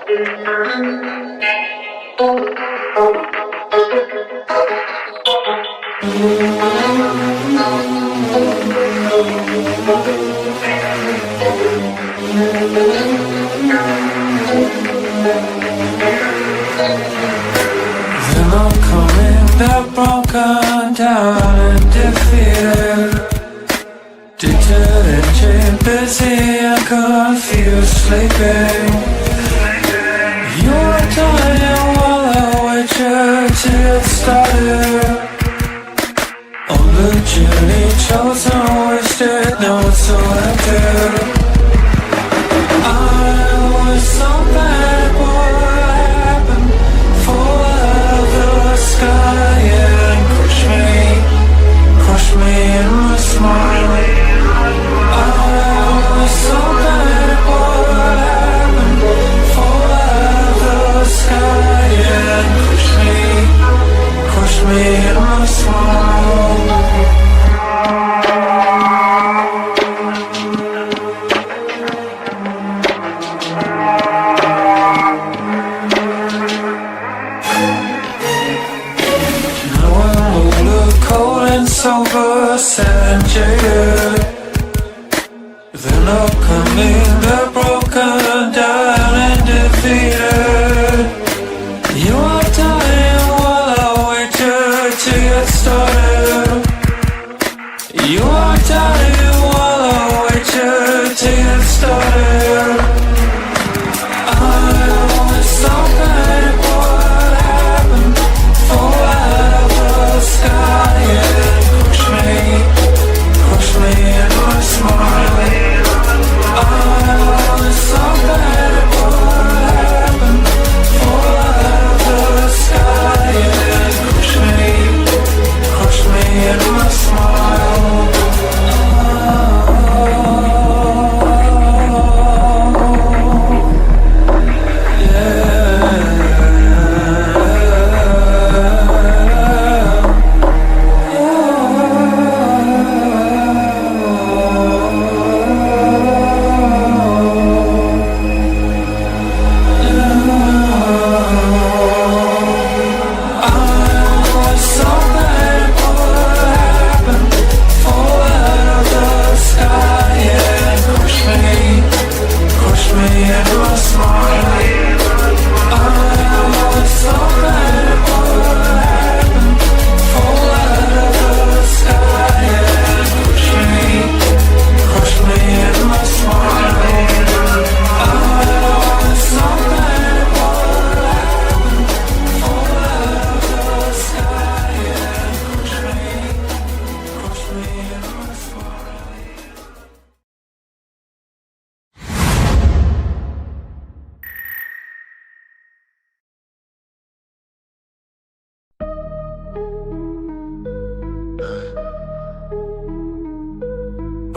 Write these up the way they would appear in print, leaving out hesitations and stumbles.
They're broken down and defeated, deterred and chained, busy and confused, sleeping. You're dying while I wait you to get started on the journey chosen, wasted, now it's selected. I was so bad, what happened? Fall out of the sky and crush me in my smile. I was so bad, what happened? Fall out of the sky and crush me in my smile. Sober, sad and jaded. They're not coming, they're broken down and defeated. You are dying while I wait you to get started. You are dying while I wait you to get started. I was so bad, what happened? Fall out of the sky, yeah. Push me in my smile. I was so bad, what happened? Fall out of the sky and crush me in my smile.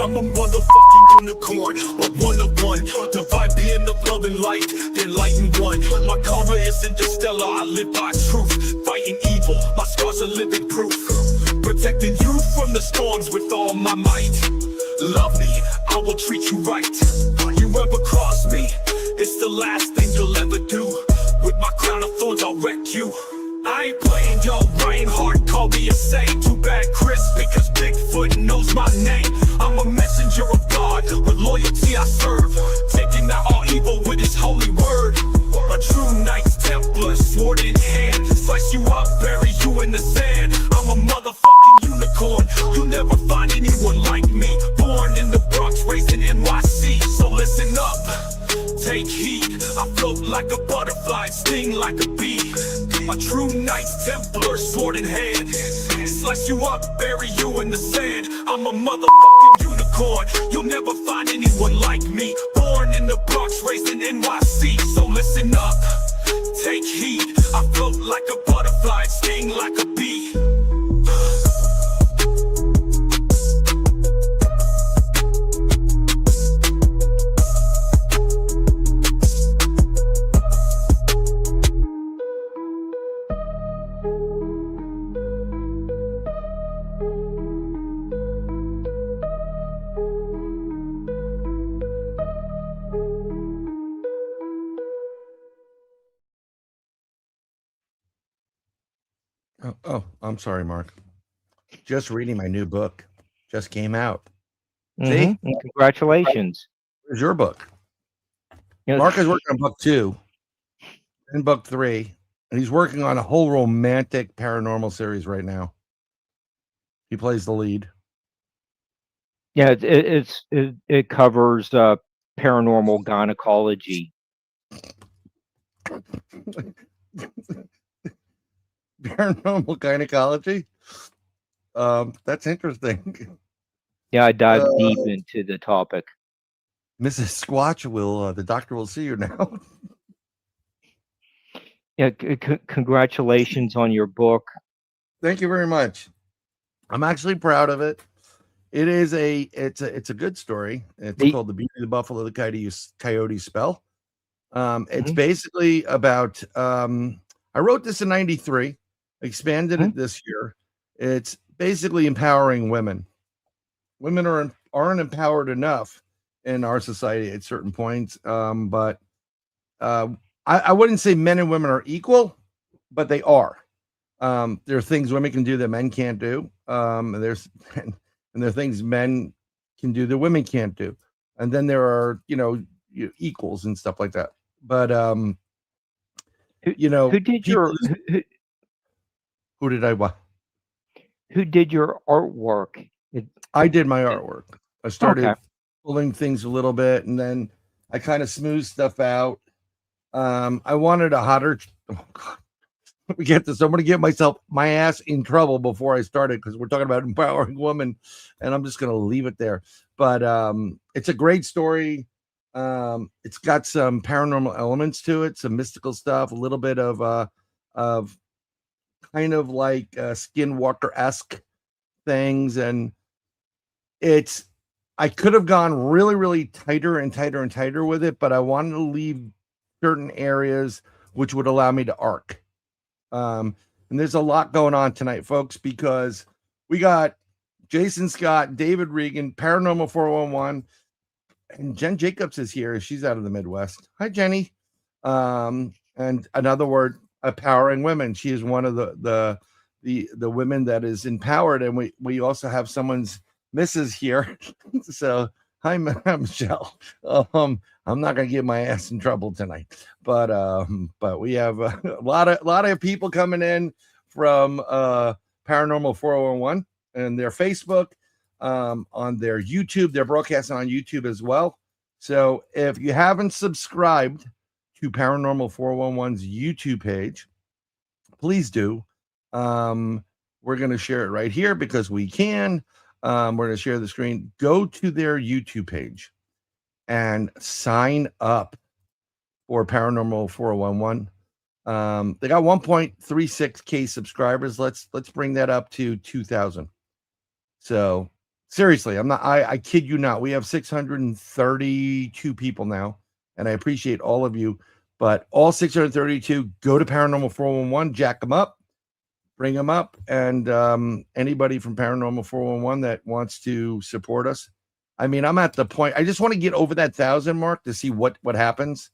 I'm a motherfucking unicorn, a one of one. Divide being the love and light, then light and one. My karma is interstellar, I live by truth. Fighting evil, my scars are living proof. Protecting you from the storms with all my might. Love me, I will treat you right. You ever cross me, it's the last thing you'll ever do. With my crown of thorns, I'll wreck you. I ain't playing, yo, Ryan Hart, call me a saint. Too bad, Chris, because Bigfoot knows my name. I'm a messenger of God, with loyalty I serve, taking out all evil with his holy word. A true Knights Templar, sword in hand, slice you up, bury you in the sand. I'm a motherfucking unicorn, you'll never find anyone like me. Born in the Bronx, raised in NYC, so listen up, take heed. I float like a butterfly, sting like a bee. A true Knights Templar, sword in hand, slice you up, bury you in the sand. I'm a motherfucking unicorn, you'll never find anyone like me. Born in the Bronx, raised in NYC, so listen up, take heed. I float like a butterfly, sting like a bee. Oh, I'm sorry, Mark. Just reading my new book. Just came out. See, And congratulations. here's your book. You know, Mark is working on book 2 and book 3, and he's working on a whole romantic paranormal series right now. He plays the lead. yeah, it covers paranormal gynecology. Paranormal gynecology. That's interesting. Yeah, I dive deep into the topic. Mrs. Squatch will. The doctor will see you now. Yeah, congratulations on your book. Thank you very much. I'm actually proud of it. It is it's a good story. It's called The Beauty of the Buffalo, the Coyote Spell. It's basically about I wrote this in 93, expanded it this year. It's basically empowering women. Women aren't empowered enough in our society at certain points. But I wouldn't say men and women are equal, but they are. There are things women can do that men can't do. And there are things men can do that women can't do. And then there are, equals and stuff like that. But who did your who did I what? Who did your artwork? I did my artwork. I started pulling things a little bit, and then I kind of smoothed stuff out. I wanted a hotter. Oh God. We get this. I'm going to get my ass in trouble before I started because we're talking about empowering women, and I'm just going to leave it there. But it's a great story. It's got some paranormal elements to it, some mystical stuff, a little bit of kind of like Skinwalker-esque things, and I could have gone really, really tighter and tighter and tighter with it, but I wanted to leave certain areas which would allow me to arc. And there's a lot going on tonight, folks, because we got Jason Scott, David Reagan, Paranormal 411, and Jen Jacobs is here. She's out of the Midwest. Hi, Jenny. And another word, empowering women. She is one of the women that is empowered, and we also have someone's Mrs. here. So hi, Michelle. I'm not gonna get my ass in trouble tonight, but we have a lot of people coming in from Paranormal 411 and their Facebook, on their YouTube. They're broadcasting on YouTube as well. So if you haven't subscribed to Paranormal 411's YouTube page, please do. We're going to share it right here because we can. We're going to share the screen. Go to their YouTube page and sign up for Paranormal 411. They got 1.36K subscribers. Let's bring that up to 2,000. So seriously, I kid you not. We have 632 people now, and I appreciate all of you. But all 632, go to Paranormal 411, jack them up, bring them up, and anybody from Paranormal 411 that wants to support us. I mean, I'm at the point. I just want to get over that 1,000 mark to see what happens.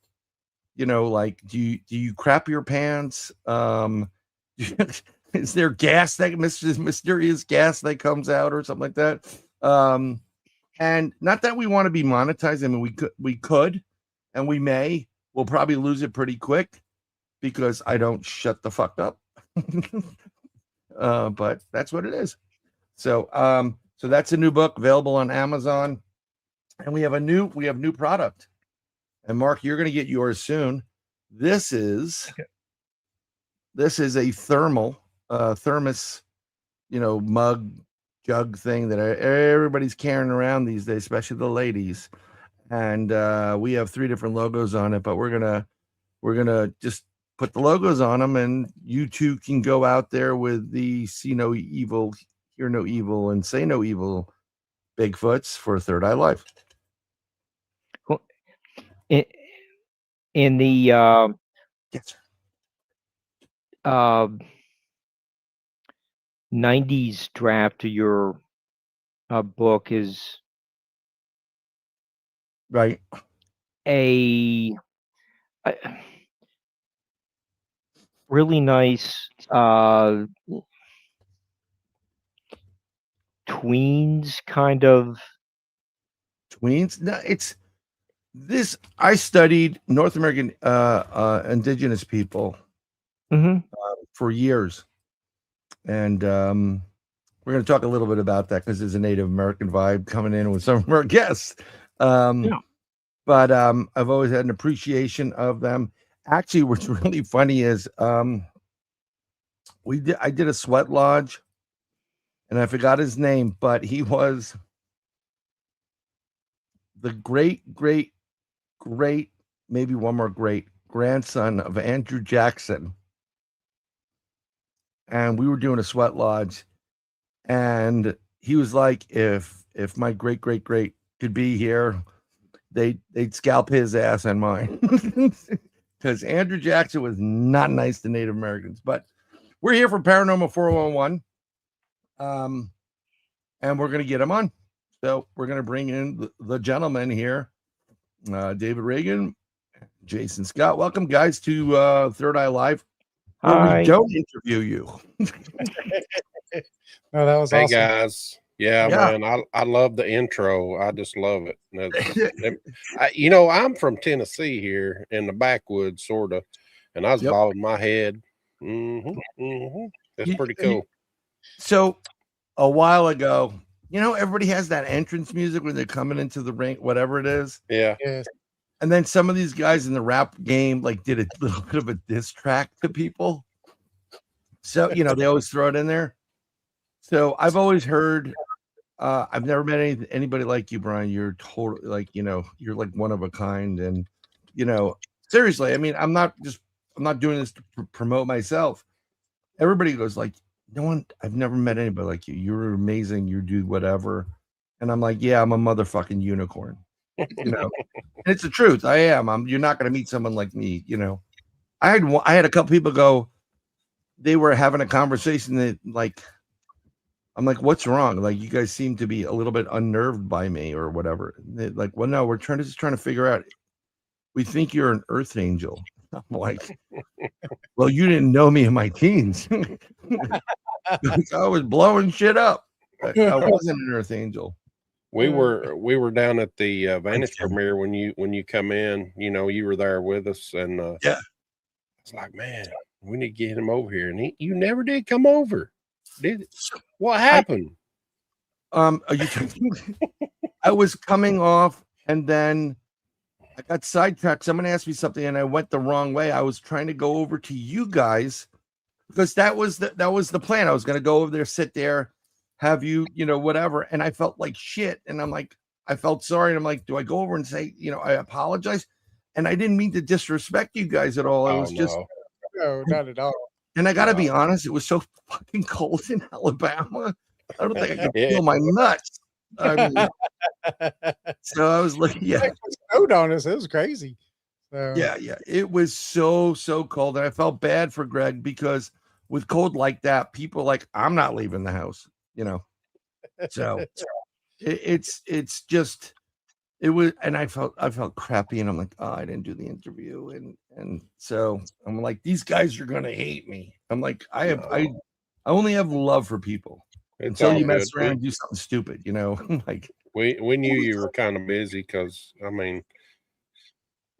Like, do you crap your pants? Is there gas that mysterious gas that comes out or something like that? And not that we want to be monetized. I mean, we could, and we may. We'll probably lose it pretty quick because I don't shut the fuck up. But that's what it is. So that's a new book available on Amazon, and we have new product. And Mark, you're going to get yours soon. This is a thermos, mug jug thing that everybody's carrying around these days, especially the ladies. And we have 3 different logos on it, but we're gonna just put the logos on them, and you too can go out there with the see no evil, hear no evil, and say no evil Bigfoots for Third Eye Life. In the yes, sir. 90s draft of your book is right. really nice tweens kind of. Tweens? No, it's this. I studied North American indigenous people Mhm. for years, and we're going to talk a little bit about that because there's a Native American vibe coming in with some of our guests. Yeah. But I've always had an appreciation of them. Actually, what's really funny is I did a sweat lodge, and I forgot his name, but he was the great, maybe one more great grandson of Andrew Jackson. And we were doing a sweat lodge, and he was like, if my great could be here, they'd scalp his ass and mine. Because Andrew Jackson was not nice to Native Americans. But we're here for Paranormal 411. And we're going to get him on. So we're going to bring in the gentleman here, David Reagan, Jason Scott. Welcome, guys, to Third Eye Live, where Hi. we don't interview you. Oh, that was Hey awesome. guys, yeah, Yeah. man, I love the intro. I just love it. I'm from Tennessee here in the backwoods, sort of, and I was Yep. bobbing my head. That's pretty cool. So a while ago, everybody has that entrance music when they're coming into the ring, whatever it is. Yeah, Yes. And then some of these guys in the rap game did a little bit of a diss track to people. So, they always throw it in there. So I've always heard, I've never met anybody like you, Brian. You're totally you're like one of a kind. And, seriously, I mean, I'm not doing this to promote myself. Everybody goes like, I've never met anybody like you. You're amazing. You do whatever. And I'm like, yeah, I'm a motherfucking unicorn. And it's the truth. I am. You're not going to meet someone like me. I had a couple people go, they were having a conversation that I'm like, what's wrong? Like, you guys seem to be a little bit unnerved by me or whatever. And they're like, well, no, we're just trying to figure out. We think you're an earth angel. I'm like, well, you didn't know me in my teens. I was blowing shit up. I wasn't an earth angel. we were down at the Vantage premiere when you come in. You were there with us, and Yeah. it's like, man, we need to get him over here, and you never did come over, did it? What happened? Are you I was coming off, and then I got sidetracked. Someone asked me something, and I went the wrong way. I was trying to go over to you guys because that was the plan. I was going to go over there, sit there, have you, whatever. And I felt like shit. And I'm like, I felt sorry. And I'm like, do I go over and say, I apologize? And I didn't mean to disrespect you guys at all. It was just, No, not at all. and I got to be honest, it was so fucking cold in Alabama. I don't think I could feel my nuts. I mean, so I was like, yeah. It snowed on us. It was crazy. So, Yeah. It was so cold. And I felt bad for Greg because with cold like that, people are like, I'm not leaving the house, So it's just, it was, and I felt crappy, and I'm like, oh, I didn't do the interview. And so I'm like, these guys are going to hate me. I'm like, I only have love for people until you mess around and do something stupid, like We knew you were kind of busy because, I mean,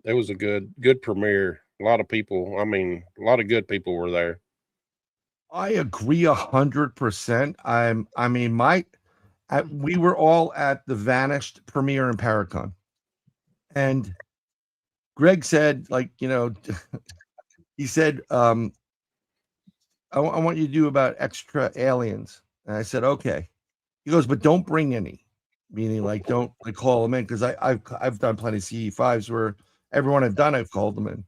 it was a good premiere. A lot of people, I mean, a lot of good people were there. I agree 100%. We were all at the Vanished premiere in Paracon, and Greg said, he said, I want you to do about extra aliens. And I said, okay. He goes, but don't bring any, meaning don't call them in, because I've done plenty of CE5s where everyone I've done, I've called them in.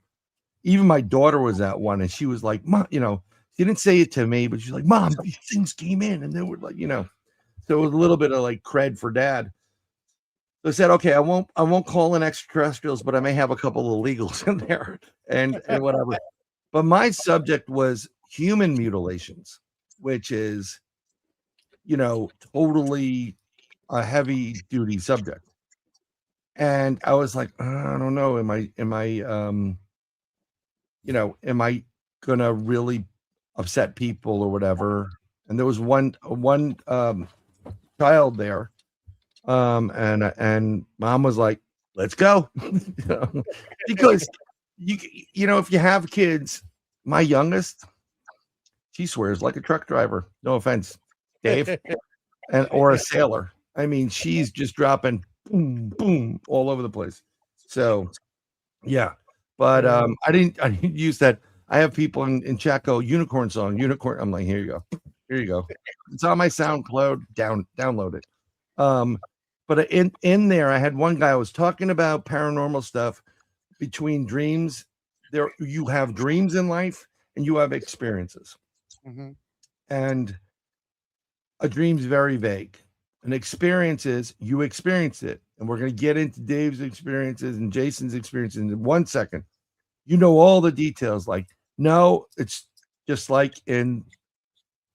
Even my daughter was at one, and she was like, Mom, she didn't say it to me, but she's like, Mom, these things came in, and they were like, so it was a little bit of cred for Dad. So I said, okay, I won't call in extraterrestrials, but I may have a couple of illegals in there and whatever. But my subject was human mutilations, which is, totally a heavy duty subject. And I was like, I don't know. Am I gonna really upset people or whatever. And there was one child there, and mom was like, "Let's go," you know, because you know, if you have kids, my youngest, she swears like a truck driver. No offense, Dave, or a sailor. I mean, she's just dropping boom, boom all over the place. So yeah, but I didn't use that. I have people in chat go unicorn song, unicorn. I'm like, here you go, here you go. It's on my SoundCloud. Download it. But in there, I had one guy. I was talking about paranormal stuff between dreams. There, you have dreams in life, and you have experiences. Mm-hmm. And a dream's very vague. An experience is you experience it. And we're going to get into Dave's experiences and Jason's experiences in 1 second. You know all the details. Like, no, it's just like in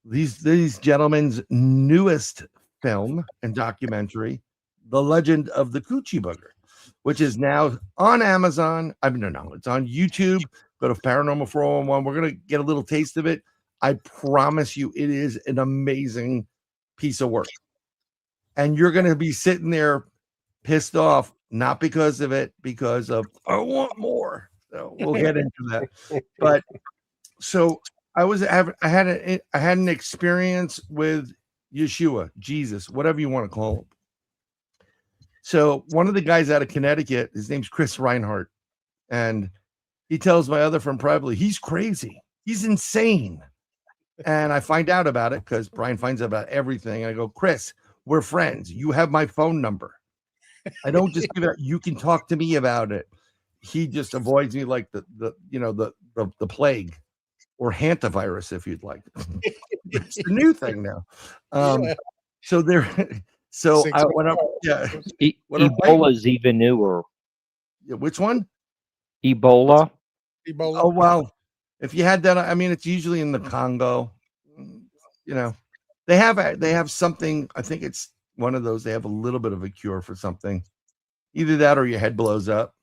these gentlemen's newest film and documentary, The Legend of the Coochie Booger, which is now on Amazon. I mean, no, it's on YouTube. Go to Paranormal 411. We're going to get a little taste of it. I promise you, it is an amazing piece of work. And you're going to be sitting there pissed off, not because of it, because of, I want more. So we'll get into that. But so I had an experience with Yeshua, Jesus, whatever you want to call him. So one of the guys out of Connecticut, his name's Chris Reinhardt, and he tells my other friend privately, he's crazy, he's insane. And I find out about it because Brian finds out about everything. And I go, Chris, we're friends. You have my phone number. I don't just give it. You can talk to me about it. He just avoids me like the plague or hantavirus, if you'd like. It's the new thing now. So there. So I went up. Yeah. Ebola's even newer. Which one? Ebola. Oh well. If you had that, I mean, it's usually in the Congo. You know, they have something. I think it's one of those. They have a little bit of a cure for something. Either that or your head blows up.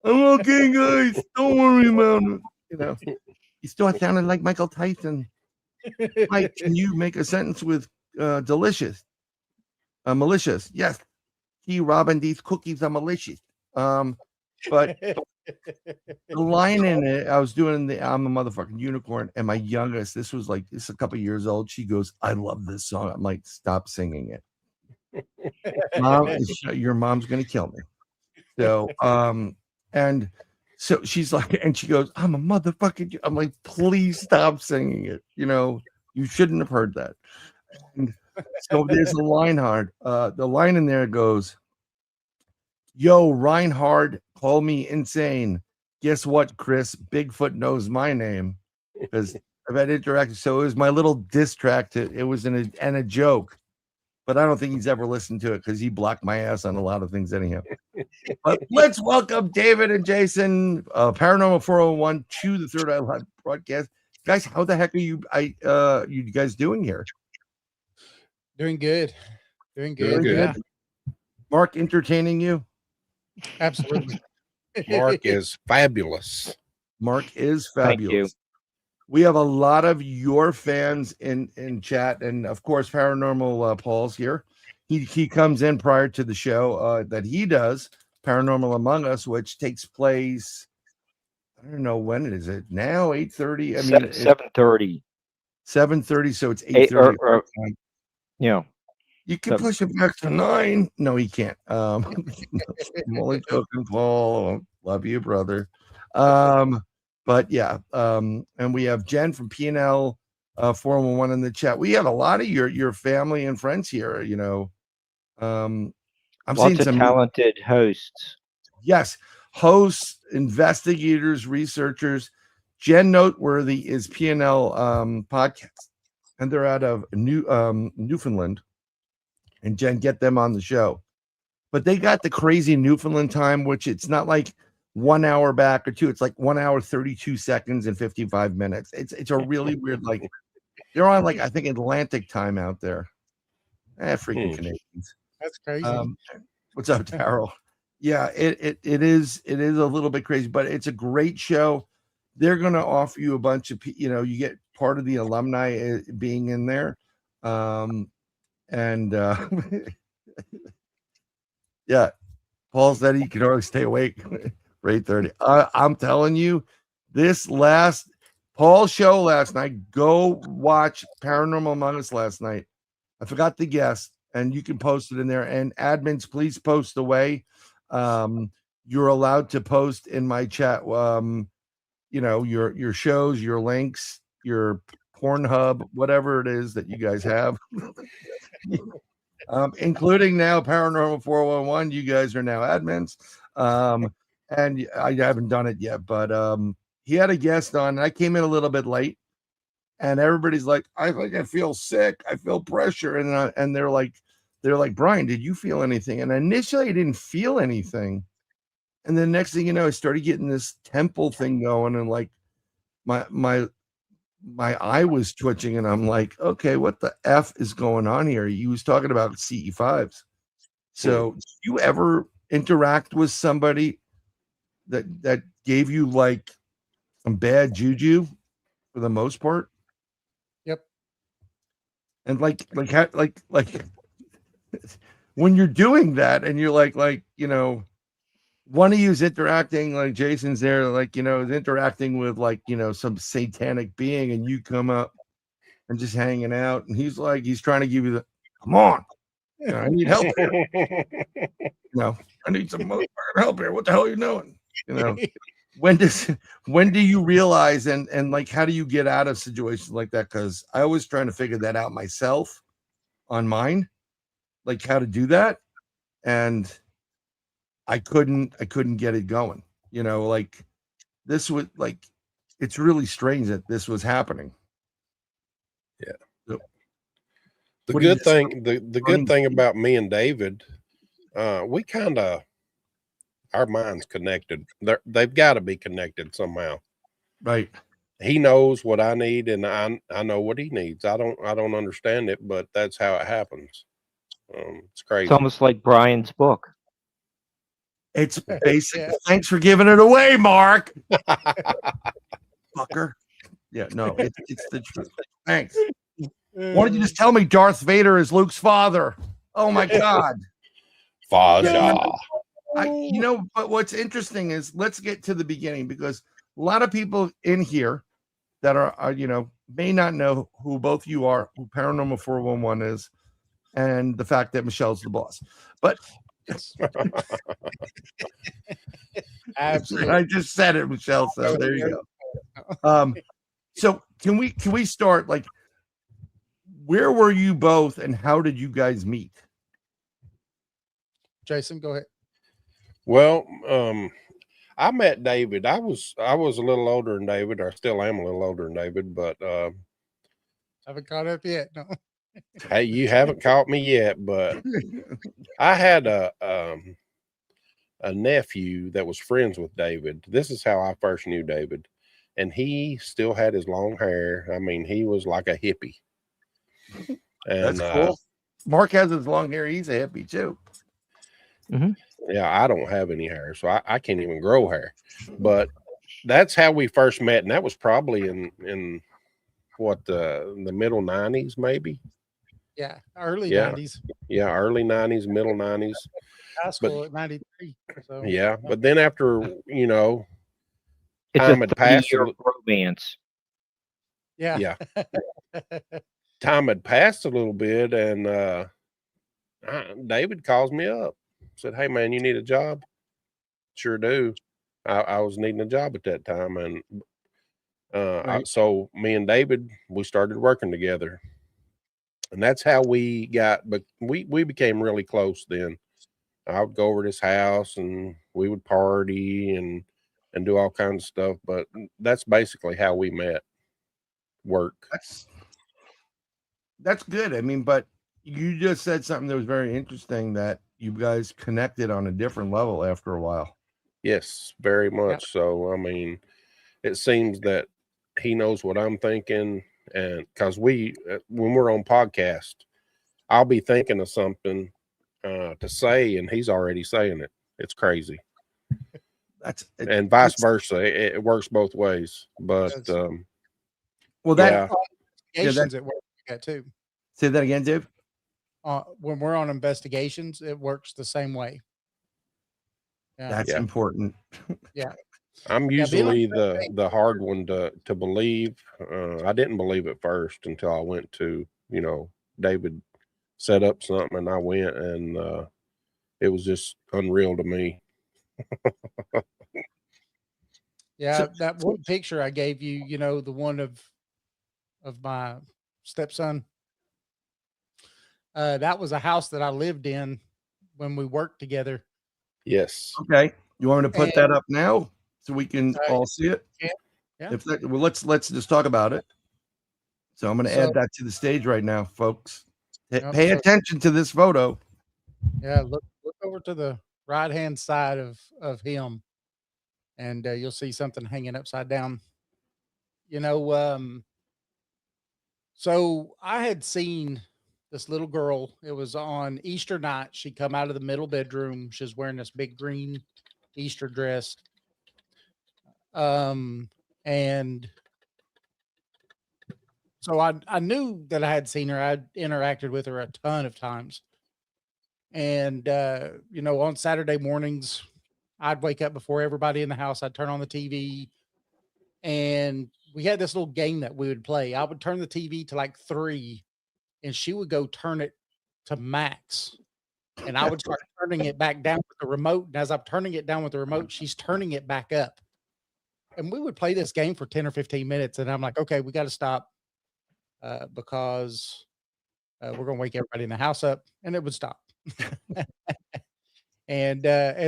I'm okay, guys. Don't worry about it. You know, you still sounded like Michael Tyson. Mike, can you make a sentence with delicious? Malicious. Yes. He, Robin, these cookies are malicious. But the line in it, I was doing I'm a motherfucking unicorn, and my youngest, this was a couple years old. She goes, I love this song. I'm like, stop singing it. Mom, your mom's gonna kill me. So and so she's like, and she goes, I'm a motherfucking, I'm like, please stop singing it. You know, you shouldn't have heard that. And so there's a line the line in there goes, yo, Reinhard, call me insane. Guess what, Chris? Bigfoot knows my name because I've had interacted. So it was my little diss track. It was a joke, but I don't think he's ever listened to it because he blocked my ass on a lot of things anyhow. But let's welcome David and Jason, Paranormal 401 to the Third Eye Live broadcast. Guys, how the heck are you guys doing here? Doing good. Doing good. Yeah. Mark entertaining you? Absolutely. Mark is fabulous. Mark is Thank you. fabulous. We have a lot of your fans in chat, and of course, Paranormal Paul's here. He comes in prior to the show that he does, Paranormal Among Us, which takes place. I don't know when it is. It now 8:30. I mean 7:30. 7:30. So it's 8:30. Yeah. You can push it back to 9. No, he can't. I'm only joking, Paul. Love you, brother. But yeah, and we have Jen from P&L 411 in the chat. We have a lot of your family and friends here. You know, I'm seeing Lots of some talented hosts. Yes, hosts, investigators, researchers. Jen Noteworthy is P&L podcast, and they're out of Newfoundland. And Jen, get them on the show. But they got the crazy Newfoundland time, which it's not like 1 hour back or two. It's like 1 hour, 32 seconds and 55 minutes. It's a really weird, like they're on like, I think, Atlantic time out there. Freaking Canadians. That's crazy. What's up, Daryl? Yeah, it is a little bit crazy, but it's a great show. they're going to offer you a bunch of, you get part of the alumni being in there. And yeah, Paul said he can hardly stay awake for 8:30. I'm telling you, this last Paul's show last night, go watch Paranormal Among Us last night. I forgot the guest, and you can post it in there. And admins, please post away. You're allowed to post in my chat, your shows, your links, your Pornhub, whatever it is that you guys have. Including now Paranormal 411. You guys are now admins. And I haven't done it yet, but he had a guest on, and I came in a little bit late, and everybody's like, I feel sick, I feel pressure, and they're like, Brian, did you feel anything? And initially I didn't feel anything, and then next thing you know, I started getting this temple thing going, and like my eye was twitching, and I'm like, okay, what the F is going on here? He was talking about CE5s. So do you ever interact with somebody that gave you like some bad juju for the most part? Yep. And like when you're doing that and you're like, one of you's interacting, like Jason's there, like, is interacting with like, some satanic being, and you come up and just hanging out, and he's trying to give you the, come on, I need help here. I need some help here. What the hell are you doing? When do you realize and like, how do you get out of situations like that? Because I was trying to figure that out myself on mine, like how to do that. And I couldn't get it going, like this was like, it's really strange that this was happening. Yeah. So, the good thing about me and David, we kind of, our minds connected. They've got to be connected somehow. Right. He knows what I need, and I know what he needs. I don't understand it, but that's how it happens. It's crazy. It's almost like Brian's book. It's basic. Yeah. Thanks for giving it away, Mark. Fucker. Yeah, no, it's the truth. Thanks. Why don't you just tell me Darth Vader is Luke's father? Oh my God. Father. But what's interesting is, let's get to the beginning, because a lot of people in here that are may not know who both you are, who Paranormal 411 is, and the fact that Michelle's the boss. But absolutely, I just said it, Michelle. So there you go. So can we start, like, where were you both and how did you guys meet? Jason, go ahead. Well, I met David. I was a little older than David. I still am a little older than David, but haven't caught up yet. No. Hey, you haven't caught me yet, but I had a nephew that was friends with David. This is how I first knew David, and he still had his long hair. I mean, he was like a hippie. And that's cool. Mark has his long hair. He's a hippie too. Mm-hmm. Yeah, I don't have any hair, so I can't even grow hair. But that's how we first met, and that was probably in what, the middle 90s, maybe. Yeah, early 90s. Yeah, early 90s, middle 90s. High school at 93. So. Yeah, but then after, it's time had passed. Romance. Yeah. Time had passed a little bit, and David calls me up. Said, hey, man, you need a job? Sure do. I was needing a job at that time, and right. So me and David, we started working together. And that's how we got, but we became really close then. I would go over to his house, and we would party and do all kinds of stuff. But that's basically how we met. Work. That's good. I mean, but you just said something that was very interesting, that you guys connected on a different level after a while. Yes, very much. Yeah. So, I mean, it seems that he knows what I'm thinking. And because when we're on podcast, I'll be thinking of something to say, and he's already saying it. It's crazy. and vice versa. It works both ways. But well, that investigations it works like that too. Say that again, Dave. When we're on investigations, it works the same way. Yeah. That's important. Yeah. I'm usually the hard one to believe. I didn't believe at first until I went to, David set up something and I went, and it was just unreal to me. Yeah, that one picture I gave you, the one of my stepson. That was a house that I lived in when we worked together. Yes. Okay. You want me to put that up now so we can all see it? Yeah. Well, let's just talk about it. So I'm going to add that to the stage right now, folks. Pay attention to this photo. Yeah, look over to the right-hand side of him, and you'll see something hanging upside down. So I had seen this little girl. It was on Easter night. She come out of the middle bedroom. She was wearing this big green Easter dress. And so I knew that I had seen her. I'd interacted with her a ton of times. And, on Saturday mornings, I'd wake up before everybody in the house. I'd turn on the TV, and we had this little game that we would play. I would turn the TV to like 3, and she would go turn it to max. And I would start turning it back down with the remote. And as I'm turning it down with the remote, she's turning it back up. And we would play this game for 10 or 15 minutes. And I'm like, okay, we got to stop because we're going to wake everybody in the house up. And it would stop. And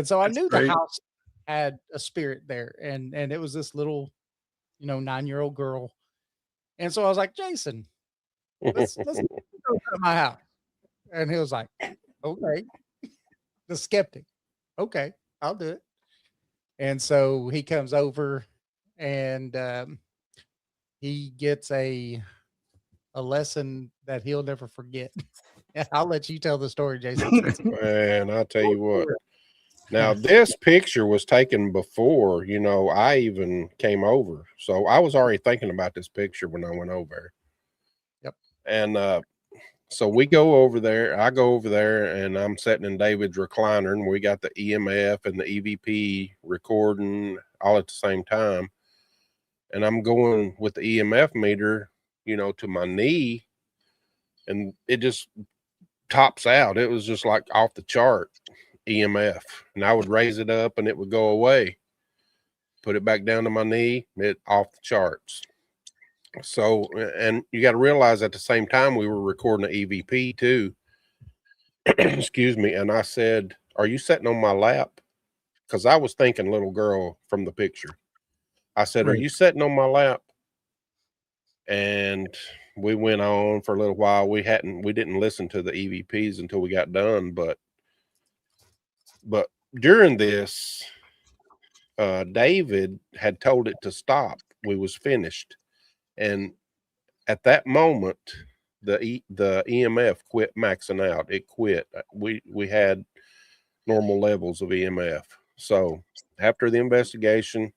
so I knew the house had a spirit there. And it was this little, 9-year-old girl. And so I was like, Jason, let's go to my house. And he was like, okay. The skeptic. Okay, I'll do it. And so he comes over, and he gets a lesson that he'll never forget. I'll let you tell the story, Jason. Man, I'll tell you what. Now, this picture was taken before, I even came over. So I was already thinking about this picture when I went over. Yep. And so we go over there. I go over there, and I'm sitting in David's recliner, and we got the EMF and the EVP recording all at the same time. And I'm going with the EMF meter, to my knee, and it just tops out. It was just like off the chart EMF. And I would raise it up, and it would go away. Put it back down to my knee, it off the charts. So, and you got to realize at the same time we were recording an EVP too. Excuse me. And I said, are you sitting on my lap? Because I was thinking little girl from the picture. I said, are you sitting on my lap? And we went on for a little while. We didn't listen to the EVPs until we got done. But during this, David had told it to stop. We was finished. And at that moment, the EMF quit maxing out. It quit. We had normal levels of EMF. So after the investigation,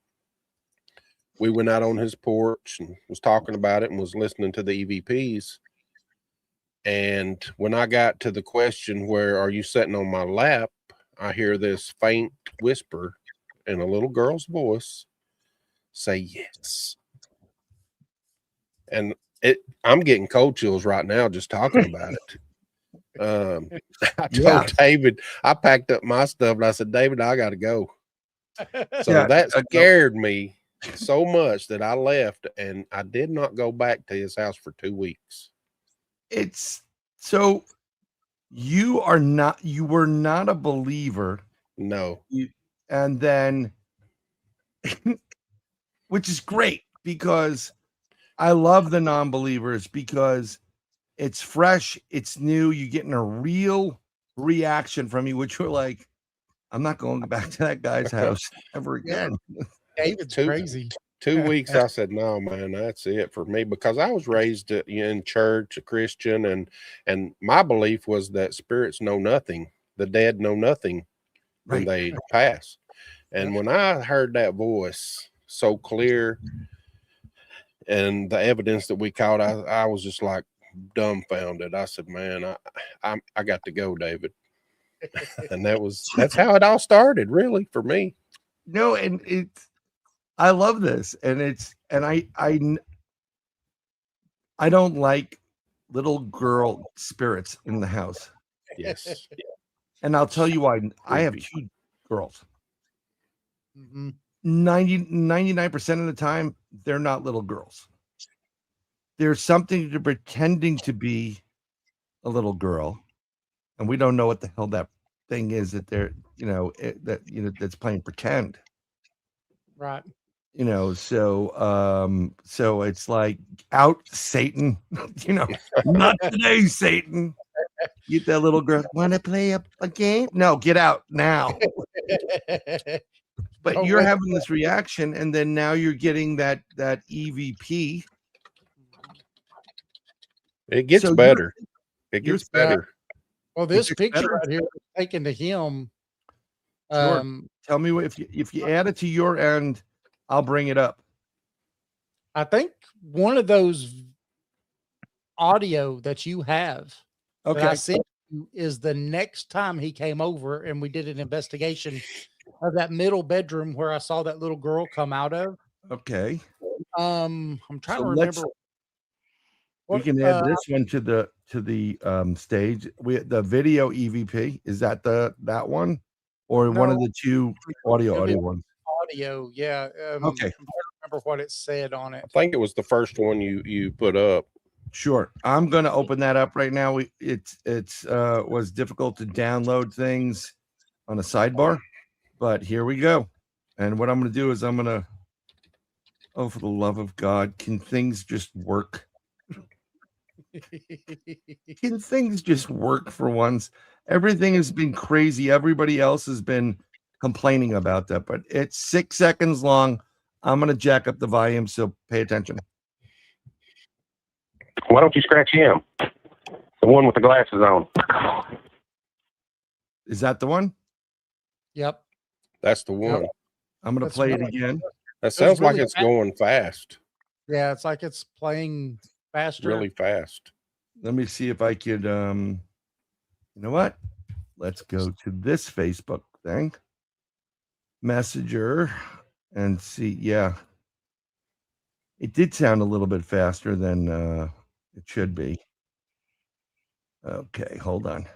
we went out on his porch and was talking about it and was listening to the EVPs. And when I got to the question where, are you sitting on my lap? I hear this faint whisper in a little girl's voice say yes. And I'm getting cold chills right now just talking about it. I told David, I packed up my stuff and I said, David, I got to go. So that scared me so much that I left, and I did not go back to his house for 2 weeks. It's so you were not a believer. No. And then, which is great, because I love the non-believers, because it's fresh, it's new, you're getting a real reaction from you, which we're like, I'm not going back to that guy's house ever again. David's crazy. 2 weeks, I said, no, man, that's it for me, because I was raised in church, a Christian, and my belief was that spirits know nothing. The dead know nothing when they pass. And when I heard that voice so clear and the evidence that we caught, I was just like dumbfounded. I said, man, I got to go, David. And that's how it all started, really, for me. No, and I love this, and I don't like little girl spirits in the house. Yes. And I'll tell you why. I have 2 girls. Mm-hmm. 99% of the time, they're not little girls. There's something to pretending to be a little girl, and we don't know what the hell that thing is that they're, that's playing pretend. Right. So it's like, out, Satan. Not today, Satan. Get that little girl. Want to play a game? No, get out now. But you're having this reaction, and then now you're getting that EVP. It gets better. It gets better. Well, this picture right here was taken to him. Sure. Tell me if you add it to your end, I'll bring it up. I think one of those audio that you have that I sent you is the next time he came over and we did an investigation of that middle bedroom where I saw that little girl come out of. Okay. I'm trying to remember. We can add this one to the stage. The video EVP, is that that one, or one of the 2 audio ones? Audio, yeah. Okay. I'm trying to remember what it said on it. I think it was the first one you put up. Sure. I'm going to open that up right now. It was difficult to download things on a sidebar, but here we go. And what I'm going to do is oh, for the love of God, can things just work? Can things just work for once? Everything has been crazy. Everybody else has been complaining about that, but it's 6 seconds long. I'm going to jack up the volume, so pay attention. Why don't you scratch him? The one with the glasses on. Is that the one? Yep. That's the one. Yep. I'm going to play it again. That sounds like it's going fast. Yeah, it's like it's playing faster. Really fast. Let me see if I could, you know what? Let's go to this Facebook thing. Messenger and see. Yeah. It did sound a little bit faster than it should be. Okay, hold on.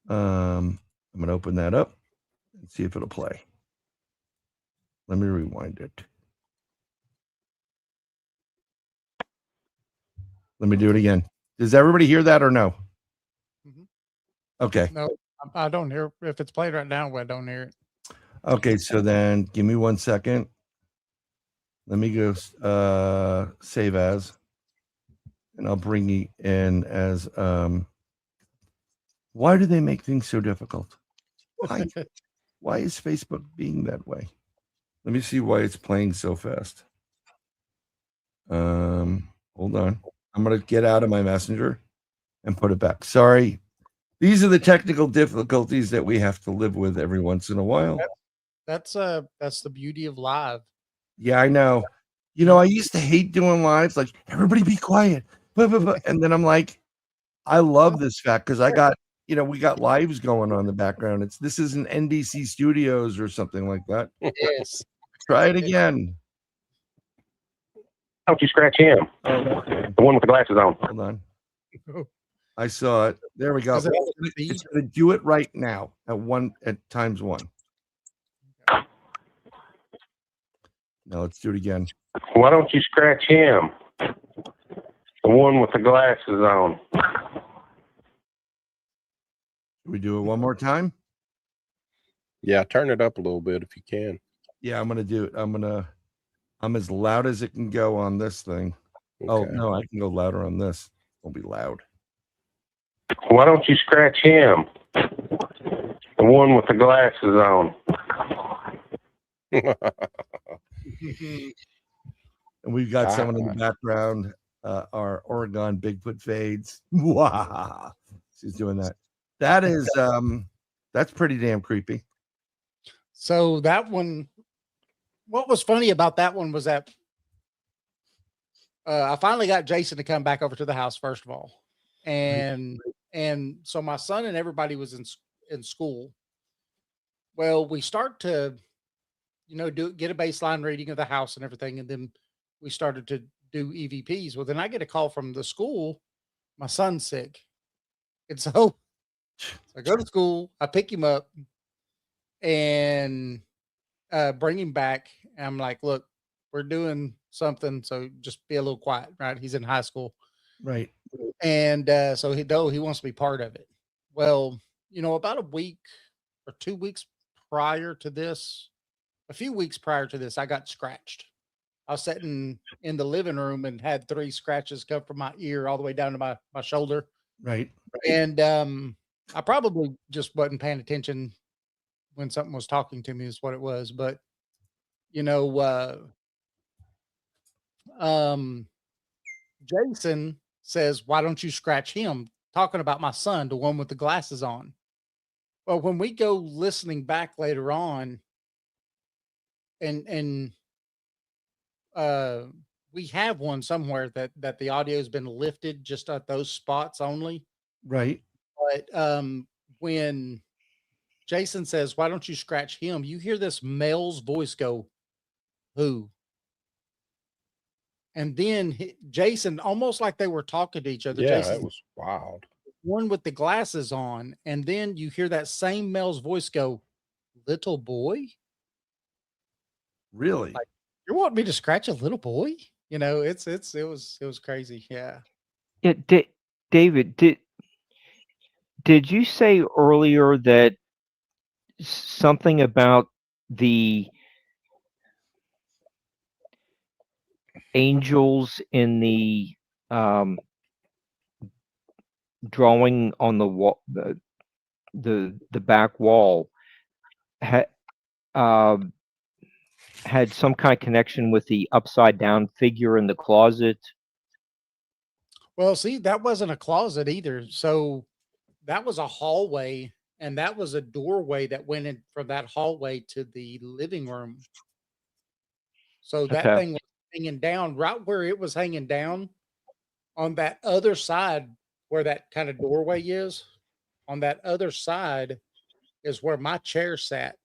I'm going to open that up and see if it'll play. Let me rewind it. Let me do it again. Does everybody hear that or no? Mm-hmm. Okay. No, I don't hear. If it's played right now, I don't hear it. Okay, so then give me 1 second. Let me go save as, and I'll bring you in as. Why do they make things so difficult? Why is Facebook being that way? Let me see why it's playing so fast. Hold on. I'm going to get out of my messenger and put it back. Sorry. These are the technical difficulties that we have to live with every once in a while. That's the beauty of live. Yeah, I know. I used to hate doing lives, like, everybody be quiet. And then I'm like, I love this fact because I got, we got lives going on in the background. This isn't NBC Studios or something like that. Yes. Try it again. Why don't you scratch him? The one with the glasses on. Hold on. I saw it. There we go. It's going to do it right now at times 1. Now let's do it again. Why don't you scratch him? The one with the glasses on. Should we do it one more time? Yeah, turn it up a little bit if you can. Yeah, I'm going to do it. I'm as loud as it can go on this thing. Okay. Oh, no, I can go louder on this. It'll be loud. Why don't you scratch him? The one with the glasses on. And we've got someone in the background, our Oregon Bigfoot fades. She's doing that. That is, that's pretty damn creepy. So that one, what was funny about that one was that I finally got Jason to come back over to the house, first of all. And so my son and everybody was in school. Well, we start to, get a baseline reading of the house and everything. And then we started to do EVPs. Well, then I get a call from the school. My son's sick. And so I go to school, I pick him up and bring him back. And I'm like, look, we're doing something. So just be a little quiet, right? He's in high school. Right. And so he wants to be part of it. Well, about a week or 2 weeks prior to this, a few weeks prior to this, I got scratched. I was sitting in the living room and had 3 scratches come from my ear all the way down to my shoulder. Right. And I probably just wasn't paying attention when something was talking to me is what it was. But, Jason says, why don't you scratch him? Talking about my son, the one with the glasses on. Well, when we go listening back later on, and we have one somewhere that the audio has been lifted just at those spots only. Right. But when Jason says, why don't you scratch him? You hear this male's voice go, who? And then Jason, almost like they were talking to each other. Yeah, Jason, it was wild. one with the glasses on. And then you hear that same male's voice go, little boy? Really? Like, you want me to scratch a little boy? It was crazy. Yeah. David, did you say earlier that something about the angels in the drawing on the wall, the back wall had some kind of connection with the upside down figure in the closet? Well, see, that wasn't a closet either. So that was a hallway, and that was a doorway that went in from that hallway to the living room. So that Okay. thing was hanging down right where it was hanging down on that other side where that kind of doorway is. On that other side is where my chair sat.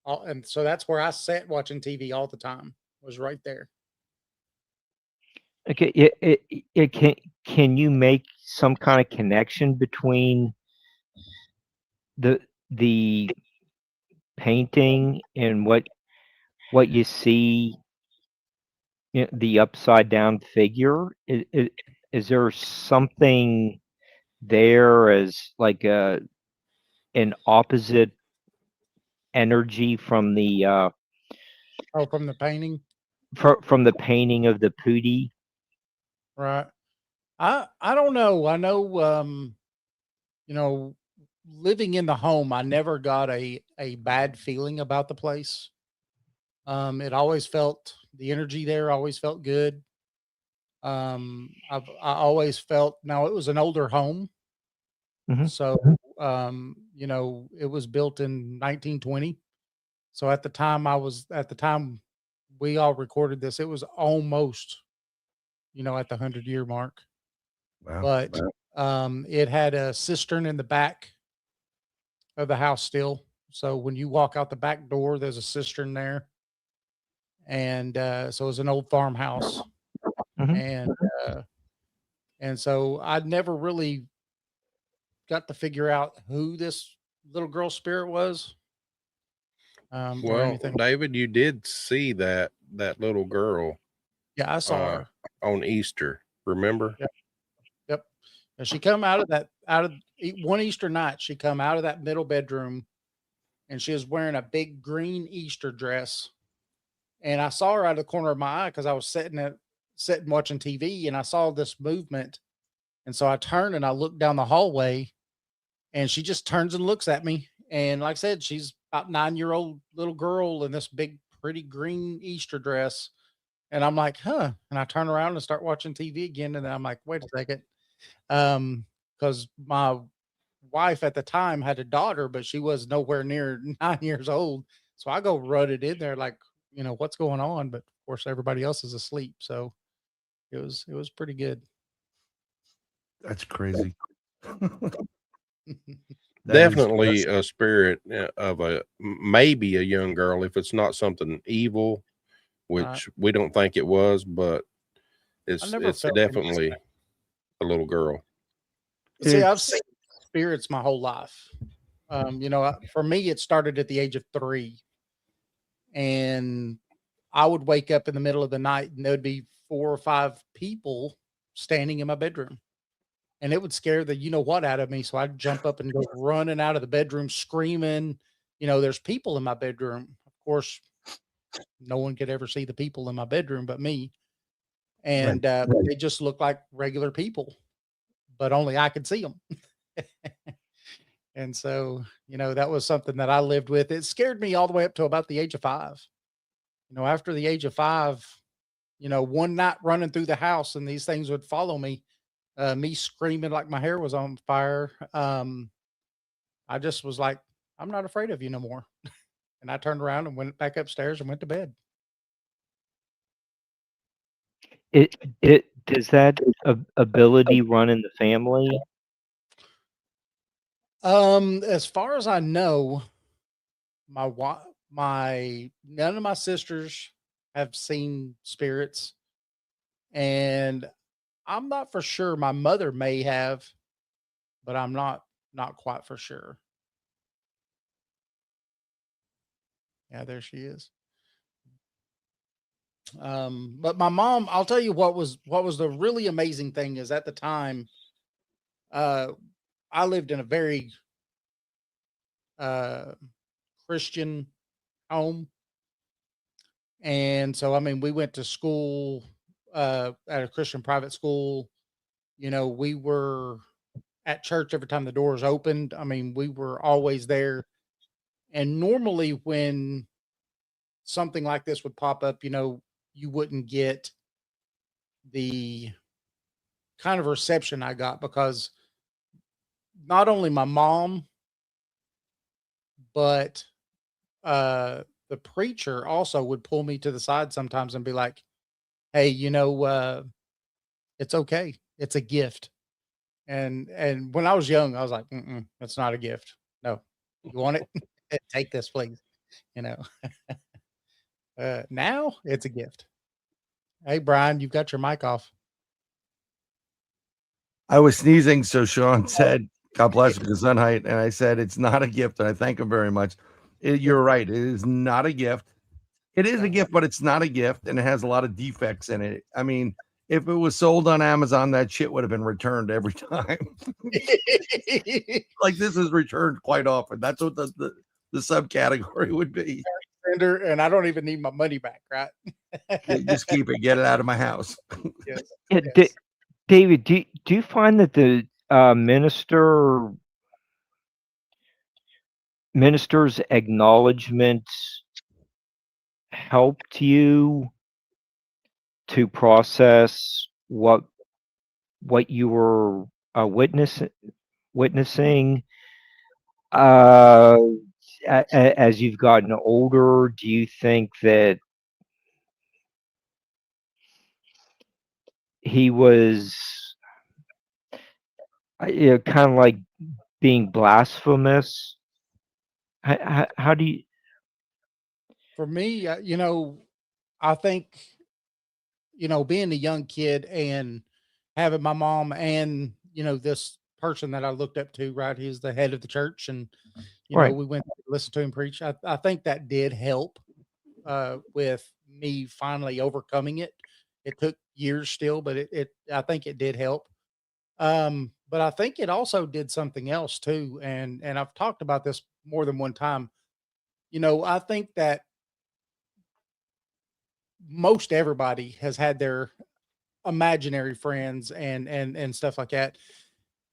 And so that's where I sat watching TV all the time, was right there. Okay. Can you make some kind of connection between the painting and what you see, the upside down figure? Is there something there as like an opposite energy from the From the painting? from the painting of the Pootie? Right. I don't know. I know, living in the home, I never got a bad feeling about the place. It always felt, the energy there always felt good. I always felt, now it was an older home. Mhm. So, it was built in 1920. So at the time we all recorded this, it was almost, at the 100-year mark. Wow. But it had a cistern in the back of the house still. So when you walk out the back door, there's a cistern there. And so it was an old farmhouse. Mhm. And so I'd never really got to figure out who this little girl spirit was. Or Well, anything. David, you did see that little girl Yeah, I saw her. on Easter. Remember? Yep. Yep. And she come out of one Easter night, she come out of that middle bedroom and she was wearing a big green Easter dress. And I saw her out of the corner of my eye because I was sitting watching TV and I saw this movement. And so I turned and I looked down the hallway and she just turns and looks at me. And like I said, she's about 9-year-old little girl in this big, pretty green Easter dress. And I'm like, huh. And I turn around and start watching TV again. And then I'm like, wait a second. Because my wife at the time had a daughter, but she was nowhere near 9 years old. So I go running in there like, what's going on? But of course everybody else is asleep. So it was pretty good. That's crazy. That is Definitely a spirit of maybe a young girl, if it's not something evil, Right. which we don't think it was, but I never it's felt anything. definitely a little girl. See, I've It's- seen spirits my whole life. For me, it started at the age of 3, and I would wake up in the middle of the night, and there'd be 4 or 5 people standing in my bedroom, and it would scare the what out of me. So I'd jump up and go running out of the bedroom, screaming. There's people in my bedroom. Of course, no one could ever see the people in my bedroom but me, and they just look like regular people, but only I could see them. And so, that was something that I lived with. It scared me all the way up to about the age of 5. After the age of 5, one night running through the house and these things would follow me, me screaming like my hair was on fire. I just was like, I'm not afraid of you no more. And I turned around and went back upstairs and went to bed. It does that ability run in the family? As far as I know, none of my sisters have seen spirits, and I'm not for sure. My mother may have, but I'm not quite for sure. Yeah, there she is. But my mom, I'll tell you what was the really amazing thing is at the time, I lived in a very Christian home. And so, I mean, we went to school at a Christian private school. We were at church every time the doors opened. I mean, we were always there. And normally, when something like this would pop up, you wouldn't get the kind of reception I got because not only my mom, but the preacher also would pull me to the side sometimes and be like, "Hey, it's okay. It's a gift." And when I was young, I was like, "It's not a gift. No, you want it? Take this, please." You know. Now it's a gift. Hey, Brian, you've got your mic off. I was sneezing, so Sean said, God bless him, his height. And I said, it's not a gift. And I thank him very much. You're right. It is not a gift. It is a gift, but it's not a gift. And it has a lot of defects in it. I mean, if it was sold on Amazon, that shit would have been returned every time. Like this is returned quite often. That's what the subcategory would be. And I don't even need my money back, right? Just keep it. Get it out of my house. Yes. Yeah, Yes. David, do you find that the minister's acknowledgments helped you to process what you were witnessing as you've gotten older? Do you think that he was kind of like being blasphemous? How do you? For me, I think, being a young kid and having my mom and, this person that I looked up to, right? He's the head of the church. And, Right. we went to listen to him preach. I think that did help with me finally overcoming it. It took years still, but I think it did help. But I think it also did something else too. And I've talked about this more than one time. I think that most everybody has had their imaginary friends and stuff like that.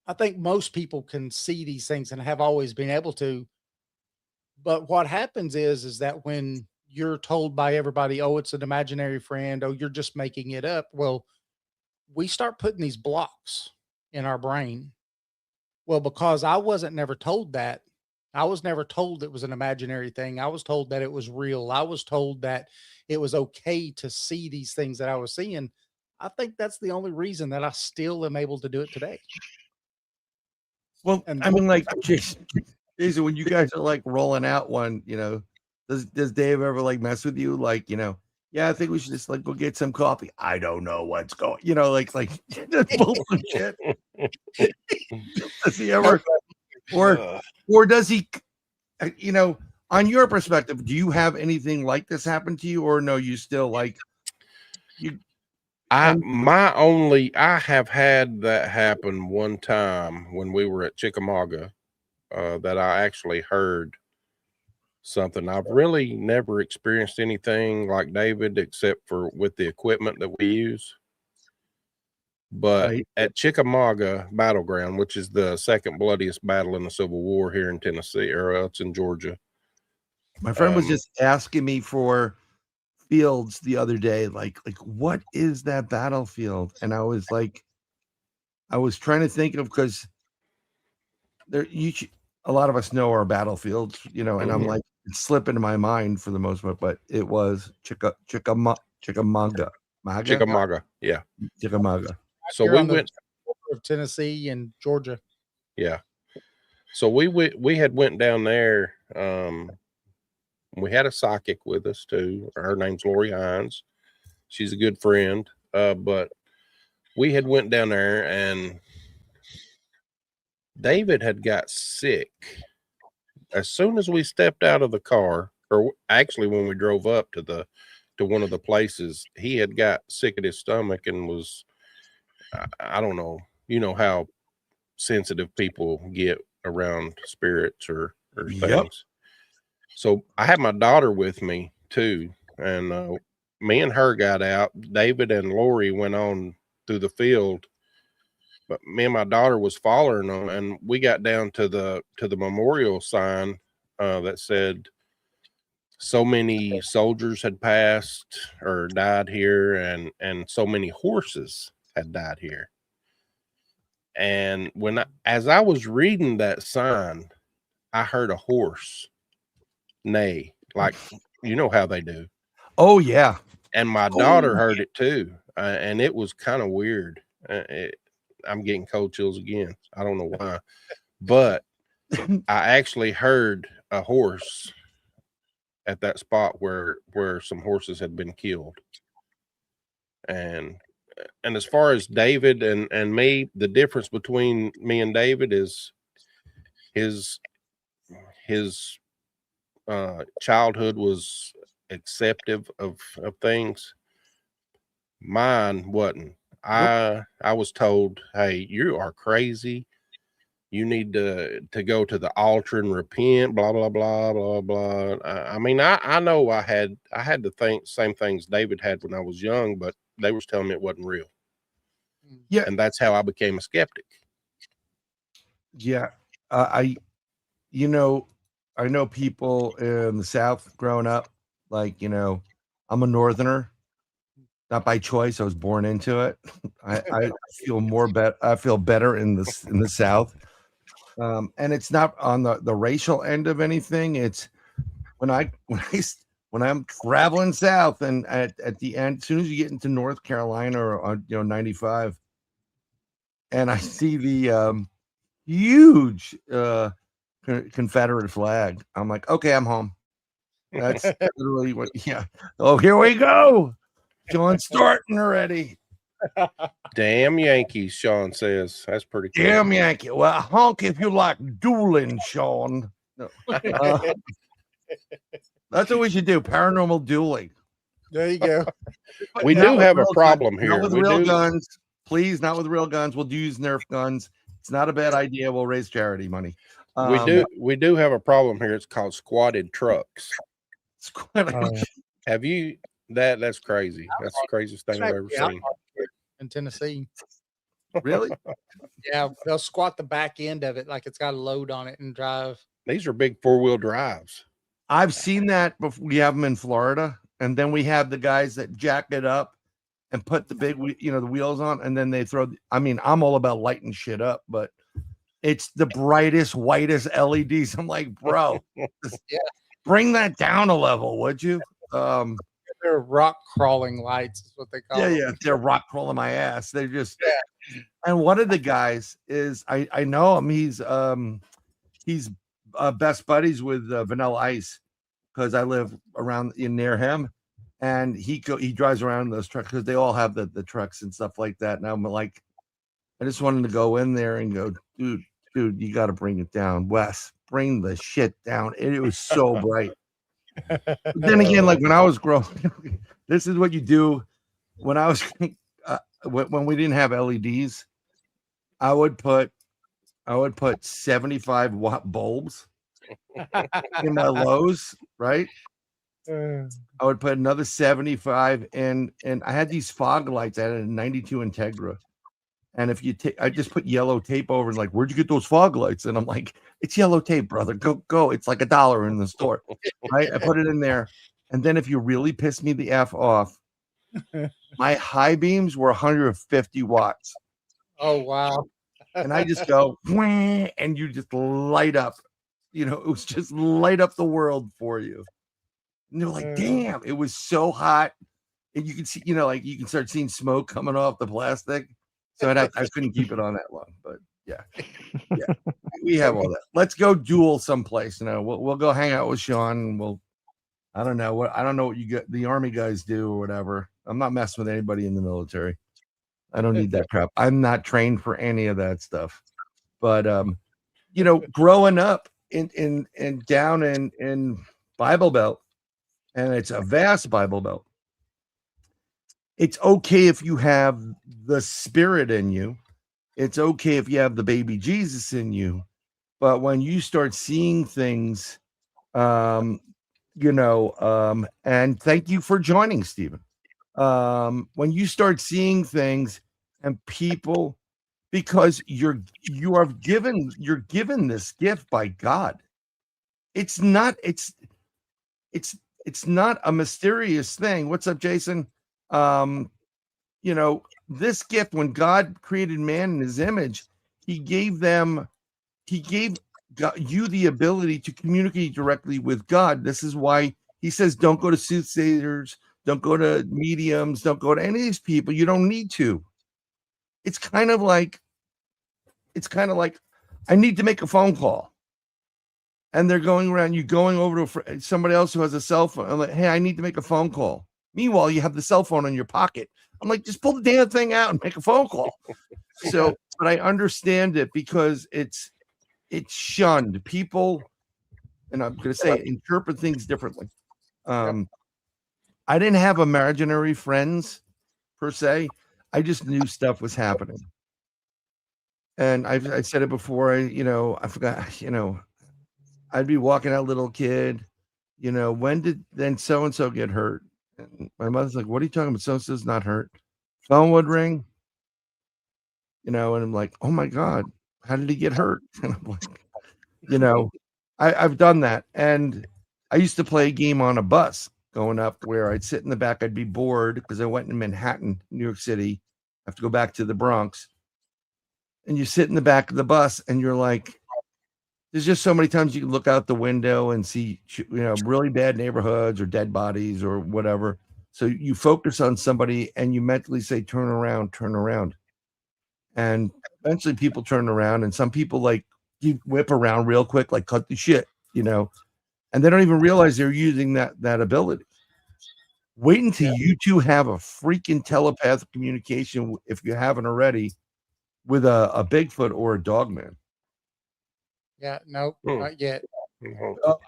I think most people can see these things and have always been able to. But what happens is that when you're told by everybody, oh, it's an imaginary friend, oh, you're just making it up. Well, we start putting these blocks in our brain. Well, because I wasn't never told that, I was never told it was an imaginary thing. I was told that it was real. I was told that it was okay to see these things that I was seeing. I think that's the only reason that I still am able to do it today. Well, And I mean, like, Jason, when you guys are like rolling out one, does Dave ever like mess with you? Like, yeah, I think we should just like go get some coffee. I don't know what's going, like bullshit. Does he ever, or does he, on your perspective, do you have anything like this happen to you, or no? You still like you? I have had that happen one time when we were at Chickamauga, that I actually heard something. I've really never experienced anything like David, except for with the equipment that we use. But Right. at Chickamauga Battleground, which is the second bloodiest battle in the Civil War here in Tennessee, or it's in Georgia. My friend was just asking me for fields the other day, like what is that battlefield? And I was like, I was trying to think of, because there a lot of us know our battlefields, and I'm like, it's slipping my mind for the most part, but it was Chickamauga. Chickamauga, yeah. so So we went of Tennessee and Georgia. Yeah. So we had went down there. We had a psychic with us too. Her name's Lori Hines. She's a good friend. But we had went down there, and David had got sick as soon as we stepped out of the car, or actually when we drove up to one of the places. He had got sick at his stomach and was, I don't know, how sensitive people get around spirits or things. So I had my daughter with me too, and me and her got out. David and Lori went on through the field, but me and my daughter was following them, and we got down to the memorial sign that said so many soldiers had passed or died here, and so many horses had died here. And as I was reading that sign, I heard a horse neigh, like how they do. Oh yeah. And my daughter heard it too, and it was kind of weird. I'm getting cold chills again. I don't know why, but I actually heard a horse at that spot where some horses had been killed. And as far as David and me, the difference between me and David is his childhood was acceptive of things. Mine wasn't. I was told, hey, you are crazy. You need to go to the altar and repent, blah, blah, blah, blah, blah. I mean, I know I had the same things David had when I was young, but they was telling me it wasn't real. Yeah. And that's how I became a skeptic. Yeah. I know people in the South growing up, like, I'm a Northerner, not by choice. I was born into it. I feel better in the South. And it's not on the racial end of anything. It's when I'm traveling south, and at the end, as soon as you get into North Carolina or on 95, and I see the huge Confederate flag, I'm like, okay, I'm home. That's literally what. Yeah. Oh, here we go. Sean's starting already. Damn Yankees, Sean says. That's pretty cool. Damn Yankee. Well, honk if you like dueling, Sean. No. That's what we should do. Paranormal dueling. There you go. We do have a problem here. Not with real guns. Please, not with real guns. We'll use Nerf guns. It's not a bad idea. We'll raise charity money. We do have a problem here. It's called squatted trucks. Have you? That's crazy. That's the craziest thing I've ever seen. In Tennessee. Really? Yeah, they'll squat the back end of it like it's got a load on it and drive. These are big 4-wheel drives. I've seen that before. We have them in Florida, and then we have the guys that jack it up and put the big, the wheels on, and then they throw. I mean, I'm all about lighting shit up, but It's the brightest, whitest LEDs. I'm like, bro, just Yeah. bring that down a level, would you? They're rock crawling lights, is what they call Yeah, them. yeah, they're rock crawling my ass. They're just Yeah. and one of the guys is I know him. He's best buddies with Vanilla Ice because I live around near him, and he drives around in those trucks because they all have the trucks and stuff like that. And I'm like, I just wanted to go in there and go, dude, you got to bring it down, Wes. Bring the shit down. It was so bright. But then again, like when I was growing, this is what you do. When I was when we didn't have LEDs, I would put 75-watt bulbs in my Lowe's, right? I would put another 75 and I had these fog lights. I had a 92 Integra. And if you I just put yellow tape over and like, where'd you get those fog lights? And I'm like, it's yellow tape, brother. Go. It's like $1 in the store. Right? I put it in there. And then if you really piss me the F off, my high beams were 150 watts. Oh, wow. And I just go, and you just light up. You know, it was just light up the world for you. And they're like, damn, it was so hot. And you can see, you know, like you can start seeing smoke coming off the plastic. So I couldn't keep it on that long, but yeah, we have all that. Let's go duel someplace. You know, we'll go hang out with Sean. And I don't know what you get the Army guys do or whatever. I'm not messing with anybody in the military. I don't need that crap. I'm not trained for any of that stuff. But you know, growing up in down in Bible Belt, and it's a vast Bible Belt. It's okay if you have the Spirit in you. It's okay if you have the baby Jesus in you. But when you start seeing things, you know, and thank you for joining, Stephen. When you start seeing things and people, because you're given this gift by God. It's not a mysterious thing. What's up, Jason? You know, this gift, when God created man in his image, he gave you the ability to communicate directly with God. This is why he says, don't go to soothsayers, don't go to mediums, don't go to any of these people. You don't need to. It's kind of like I need to make a phone call. And they're going around, you going over to somebody else who has a cell phone. I'm like, hey, I need to make a phone call. Meanwhile, you have the cell phone in your pocket. I'm like, just pull the damn thing out and make a phone call. So, but I understand it because it's shunned. People, and I'm going to say, interpret things differently. I didn't have imaginary friends per se. I just knew stuff was happening. And I said it before. I forgot. You know, I'd be walking out, little kid. You know, when did then so and so get hurt? And my mother's like, what are you talking about? So-and-so's not hurt. Phone would ring, you know, and I'm like, oh my God, how did he get hurt? And I'm like, you know, I've done that. And I used to play a game on a bus going up where I'd sit in the back. I'd be bored because I went in Manhattan, New York City. I have to go back to the Bronx. And you sit in the back of the bus and you're like, there's just so many times you can look out the window and see, you know, really bad neighborhoods or dead bodies or whatever. So you focus on somebody and you mentally say, turn around. And eventually people turn around, and some people like you whip around real quick, like cut the shit, you know, and they don't even realize they're using that ability. Wait until you two have a freaking telepathic communication, if you haven't already, with a Bigfoot or a dogman. Yeah, no, not yet.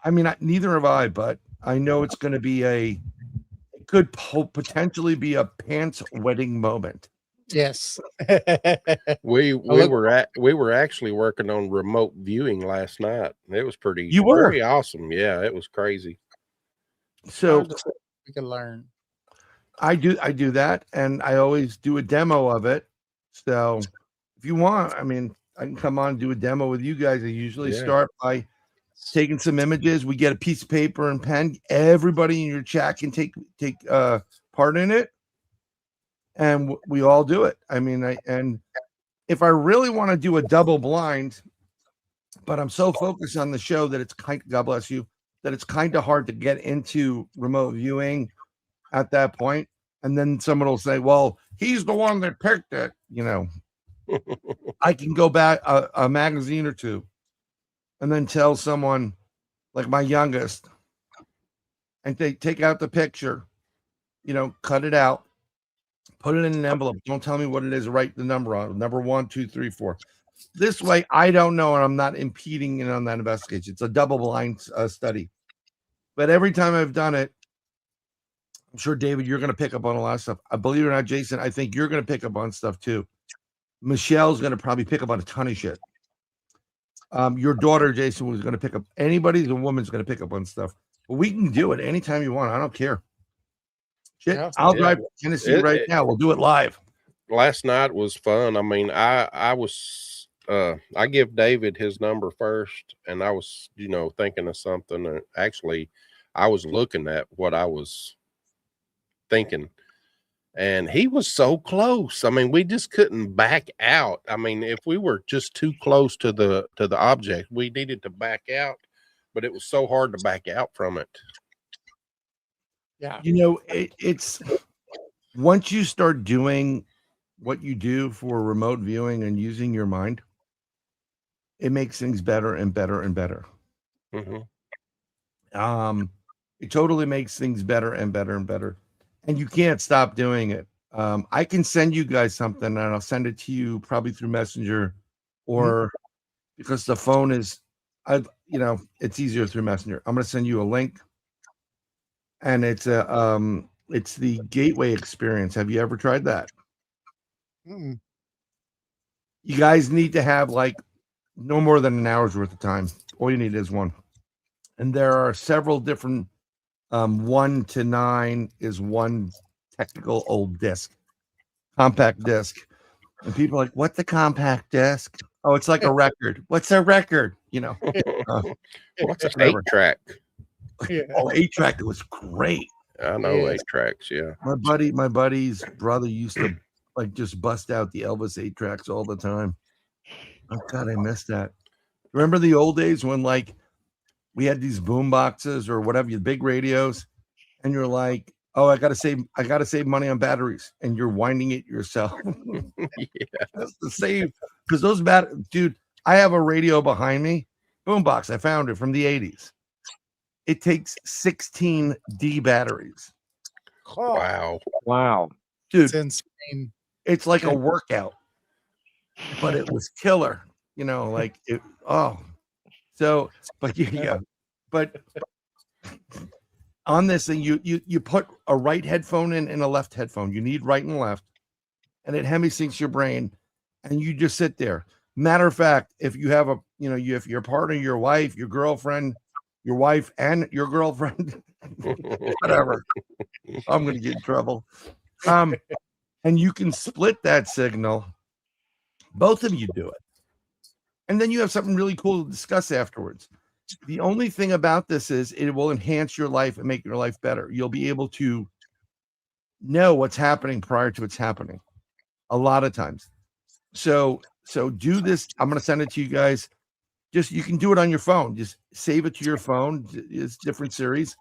I mean, neither have I, but I know it's going to be it could potentially be a pants wetting moment. Yes. We were actually working on remote viewing last night. It was very awesome. Yeah, it was crazy. So we can learn. I do that, and I always do a demo of it. So if you want, I mean, I can come on and do a demo with you guys. I usually start by taking some images. We get a piece of paper and pen. Everybody in your chat can take part in it, and we all do it. I mean, and if I really want to do a double blind, but I'm so focused on the show that it's God bless you, that it's kind of hard to get into remote viewing at that point. And then someone will say, well, he's the one that picked it. I can go back a magazine or two and then tell someone like my youngest, and they take out the picture, cut it out, put it in an envelope. Don't tell me what it is. Write the number on it. Number 1, 2, 3, 4. This way, I don't know, and I'm not impeding in on that investigation. It's a double-blind study. But every time I've done it, I'm sure, David, you're going to pick up on a lot of stuff. I believe it or not, Jason, I think you're going to pick up on stuff too. Michelle's going to probably pick up on a ton of shit. Your daughter, Jason, was going to pick up. Anybody, the woman's going to pick up on stuff. But we can do it anytime you want. I don't care. Shit, Yeah. I'll drive to Tennessee right now. We'll do it live. Last night was fun. I mean, I was I give David his number first, and I was, thinking of something. And actually, I was looking at what I was thinking, and he was so close. I mean, we just couldn't back out. I mean, if we were just too close to the object, we needed to back out, but it was so hard to back out from it. Yeah. It's once you start doing what you do for remote viewing and using your mind, it makes things better and better and better. Mm-hmm. It totally makes things better and better and better. And you can't stop doing it. I can send you guys something, and I'll send it to you probably through Messenger, or because the phone is, it's easier through Messenger. I'm going to send you a link, and it's the Gateway Experience. Have you ever tried that? Mm-mm. You guys need to have like no more than an hour's worth of time. All you need is one, and there are several different. 1 to 9 is one technical old disc, compact disc. And people are like, what's a compact disc? Oh, it's like a record. What's a record? What's an 8-track? Yeah. Oh, 8-track, it was great. I know 8 tracks. Yeah. My buddy's brother used to just bust out the Elvis 8 tracks all the time. Oh God, I missed that. Remember the old days when we had these boom boxes or whatever, your big radios, and you're like, oh, I gotta save money on batteries, and you're winding it yourself. Yeah. That's the save, because those dude, I have a radio behind me, boombox. I found it from the 80s. It takes 16 D batteries. Oh, Wow. Dude, it's insane. it's like a workout, but it was killer. So, but yeah, but on this thing, you put a right headphone in and a left headphone. You need right and left, and it hemisyncs your brain, and you just sit there. Matter of fact, if you have if your partner, your wife, your girlfriend, your wife and your girlfriend, whatever, I'm going to get in trouble. And you can split that signal. Both of you do it. And then you have something really cool to discuss afterwards. The only thing about this is it will enhance your life and make your life better. You'll be able to know what's happening prior to it's happening a lot of times. So do this. I'm going to send it to you guys. You can do it on your phone. Just save it to your phone. It's different series.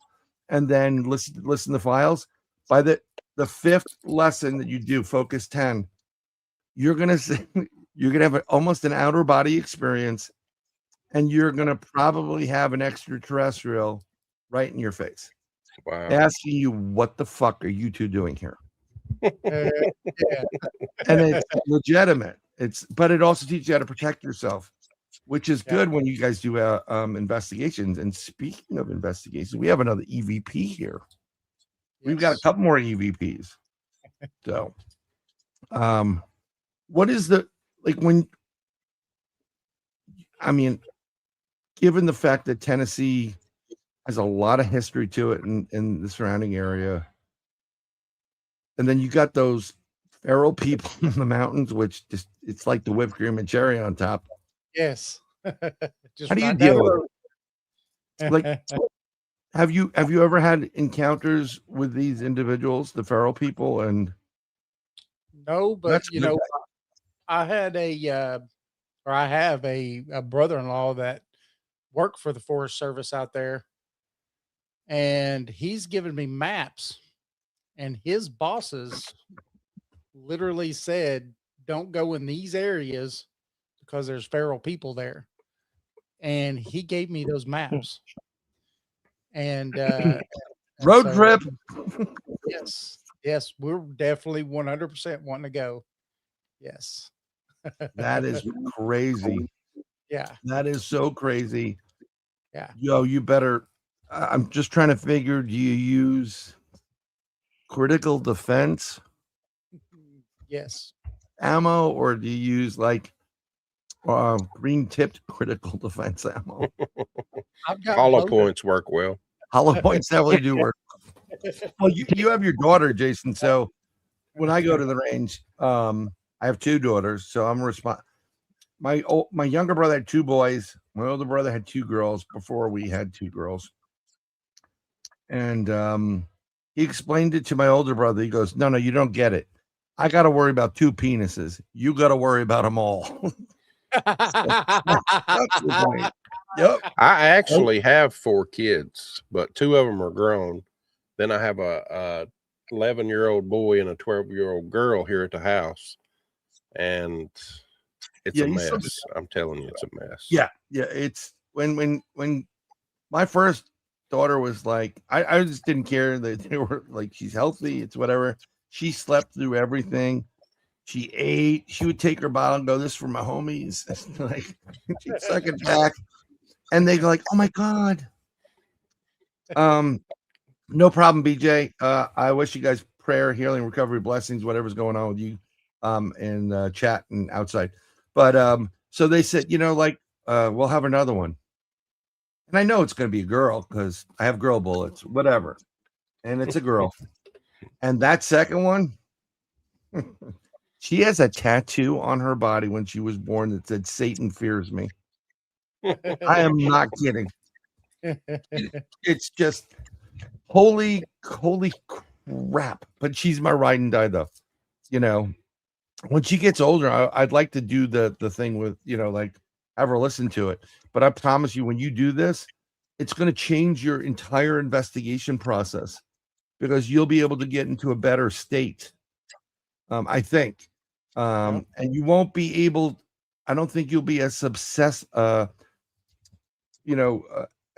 And then listen to the files. By the 5th lesson that you do, Focus 10, you're going to have almost an outer body experience, and you're going to probably have an extraterrestrial right in your face. Wow. Asking you, what the fuck are you two doing here? Yeah. And it's legitimate. But it also teaches you how to protect yourself, which is good when you guys do investigations. And speaking of investigations, we have another EVP here. We've got a couple more EVPs. So, what is given the fact that Tennessee has a lot of history to it in the surrounding area, and then you got those feral people in the mountains, which it's like the whipped cream and cherry on top. Yes. How do you deal with it? Have you ever had encounters with these individuals, the feral people? And no, but That's you good. know, I had a or I have a brother-in-law that worked for the Forest Service out there, and he's given me maps, and his bosses literally said, "Don't go in these areas because there's feral people there." And he gave me those maps. And Road so trip. yes, yes, we're definitely 100% wanting to go. Yes. That is crazy. Yeah. That is so crazy. Yeah. Yo, you better. I'm just trying to figure. Do you use critical defense Yes. ammo, or do you use like green tipped critical defense ammo? I've got Hollow both. points work well. Hollow points definitely do work. Well, you have your daughter, Jason. So when I go to the range, I have two daughters, so I'm my younger brother had two boys. My older brother had two girls before we had two girls. And he explained it to my older brother. He goes, no, you don't get it. I got to worry about two penises. You got to worry about them all. Yep. I actually have 4 kids, but 2 of them are grown. Then I have a 11-year-old boy and a 12-year-old girl here at the house, and it's a mess. I'm telling you, it's a mess. Yeah. It's when my first daughter was like, I just didn't care that they were like, she's healthy, it's whatever. She slept through everything. She ate. She would take her bottle and go, "This for my homies." Like she'd suck it back, and they go like, "Oh my god." No problem, BJ. I wish you guys prayer, healing, recovery, blessings, whatever's going on with you, in chat and outside. But so they said, we'll have another one, and I know it's going to be a girl because I have girl bullets, whatever, and it's a girl. And that second one, she has a tattoo on her body when she was born that said "Satan fears me." I am not kidding. It's just holy crap. But she's my ride and die, though. When she gets older, I'd like to do the thing with, like have her listen to it. But I promise you, when you do this, it's going to change your entire investigation process because you'll be able to get into a better state. I think. And you won't be able, I don't think you'll be as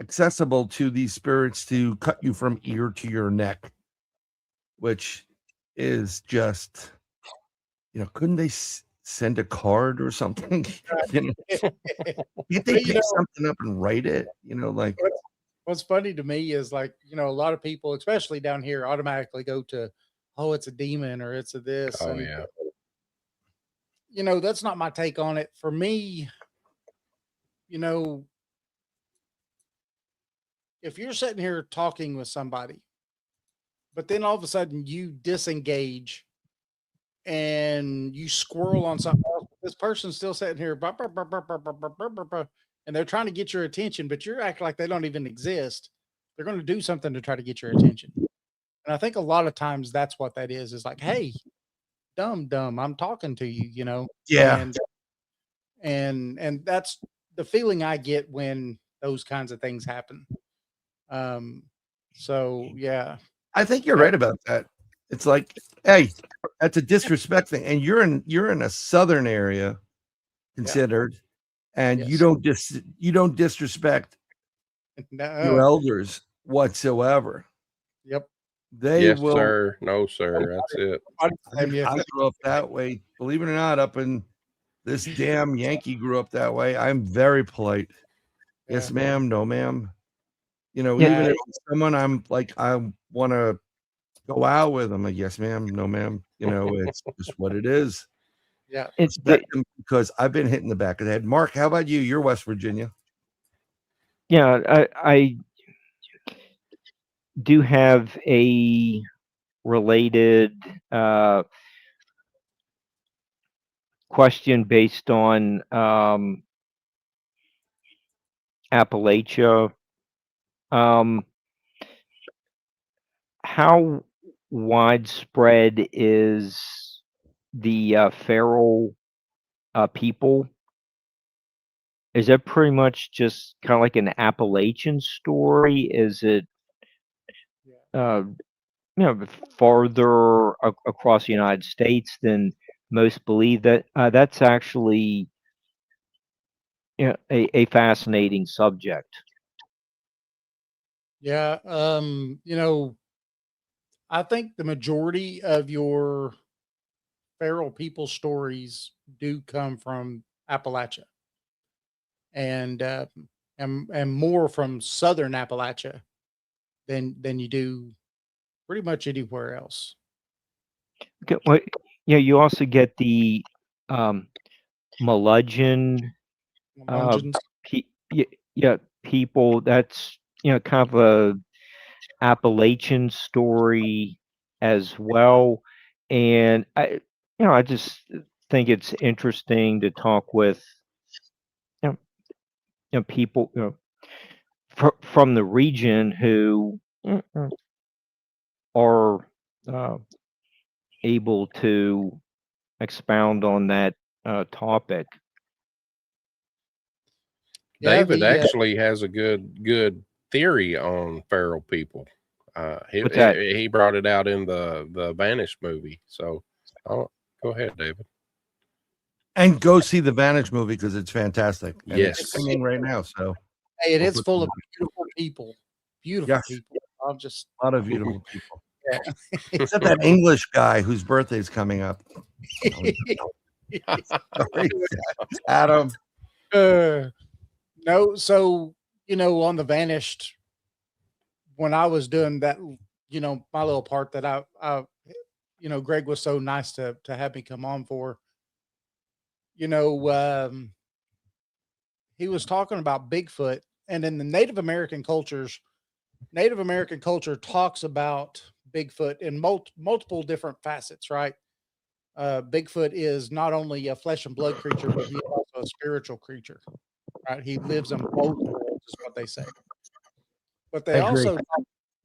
accessible to these spirits to cut you from ear to your neck, which is just, couldn't they send a card or something? Can't they pick something up and write it? Like. What's funny to me is like, a lot of people, especially down here, automatically go to, oh, it's a demon or it's a this. Oh, and, yeah. That's not my take on it. For me, if you're sitting here talking with somebody, but then all of a sudden you disengage and you squirrel on something else, this person's still sitting here, and they're trying to get your attention, but you're acting like they don't even exist. They're going to do something to try to get your attention. And I think a lot of times that's what that is like, hey, dumb, I'm talking to you, Yeah. And that's the feeling I get when those kinds of things happen. So yeah. I think you're right about that. It's like, hey, that's a disrespect thing. And you're in a southern area considered, and you don't disrespect your elders whatsoever. Yep. Yes, sir. No, sir. That's it. I grew up that way. Believe it or not, up in this damn Yankee grew up that way. I'm very polite. Yes, ma'am. No, ma'am. Even if it's someone I'm like, I want to go out with them, like, yes, ma'am. No, ma'am. It's just what it is. Yeah. It's because I've been hit in the back of the head. Mark, how about you? You're West Virginia. Yeah, I do have a related question based on Appalachia. How widespread is the feral people is that pretty much just kind of like an Appalachian story? Is it, uh, farther across the United States than most believe? That that's actually, a fascinating subject. Yeah. I think the majority of your feral people stories do come from Appalachia and and more from southern Appalachia than you do pretty much anywhere else. Okay, well, you also get the Melungeon, uh, Lungeons. yeah, people. That's kind of a Appalachian story as well, and I just think it's interesting to talk with you know, people from the region who are uh, able to expound on that topic. Yeah, David actually has a good theory on feral people. He What's that? he brought it out in the Vanished movie. So, go ahead, David. And go see the Vanish movie because it's fantastic. And it's Yes. streaming right now. So hey, it we'll is put full some- of beautiful people. Beautiful Yes. people. I'm just a lot of beautiful people. yeah. Except that English guy whose birthday's coming up. Sorry, Adam. No, so on the Vanished, when I was doing that, my little part that I Greg was so nice to have me come on for. He was talking about Bigfoot, and in the Native American cultures, Native American culture talks about Bigfoot in multiple different facets, right? Bigfoot is not only a flesh and blood creature, but he's also a spiritual creature, right? He lives in both worlds, is what they say. But I agree.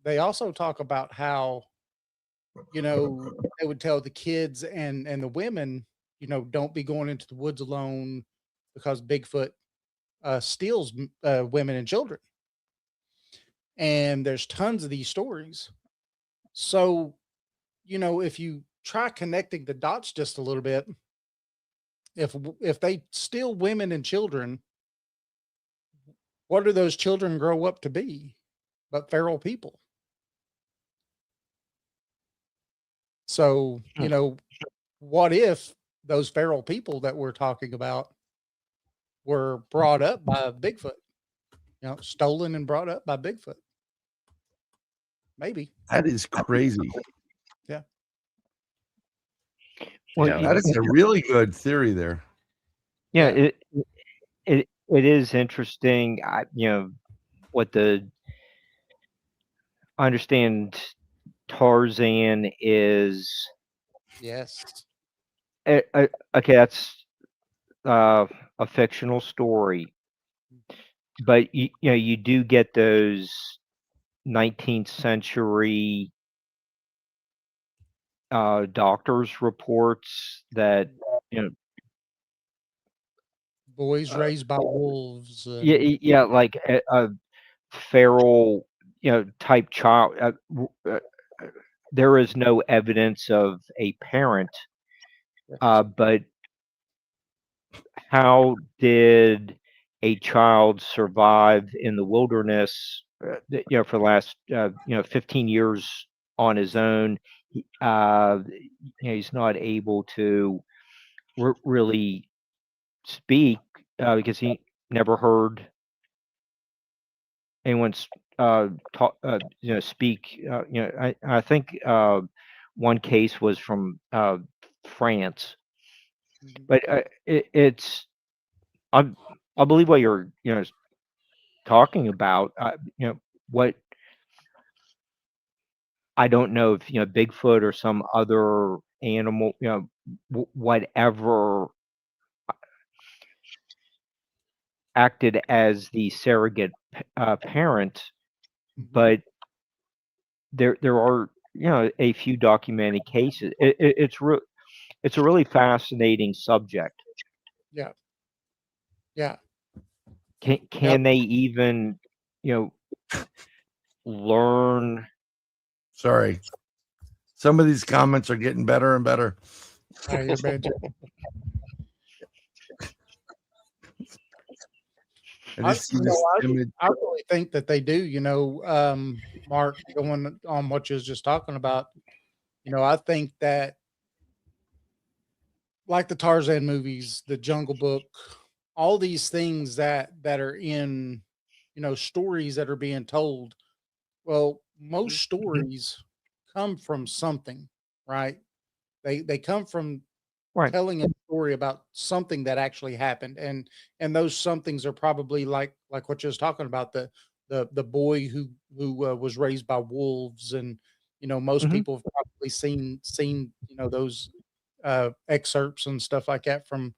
they also talk about how they would tell the kids and the women, don't be going into the woods alone because Bigfoot steals women and children. And there's tons of these stories. So, if you try connecting the dots just a little bit, if they steal women and children, what do those children grow up to be but feral people? So, what if those feral people that we're talking about were brought up by Bigfoot? Stolen and brought up by Bigfoot. Maybe. That is crazy. Yeah. Well, Yeah, That is a really good theory there. yeah, Yeah. it is interesting. What I understand Tarzan is. Yes. Okay, that's a fictional story, but you do get those 19th century doctors' reports that Boys raised by wolves. yeah, like a feral type child. There is no evidence of a parent, but how did a child survive in the wilderness for the last 15 years on his own? He's not able to really speak because he never heard anyone talk, speak. I think one case was from France, but it's I believe what you're talking about. What I don't know if Bigfoot or some other animal, whatever acted as the surrogate parent, but there are a few documented cases. It's a really fascinating subject. Yeah. Yeah. can they even, learn? Sorry. Some of these comments are getting better and better. You're bad, Joe. I just see this image. I really think that they do, Mark, going on what you was just talking about, I think that like the Tarzan movies, the Jungle Book, all these things that are in, stories that are being told. Well, most stories come from something, right? They come from Right. telling a story about something that actually happened, and those somethings are probably like what you was talking about, the boy who was raised by wolves, and most Mhm. people have probably seen those excerpts and stuff like that from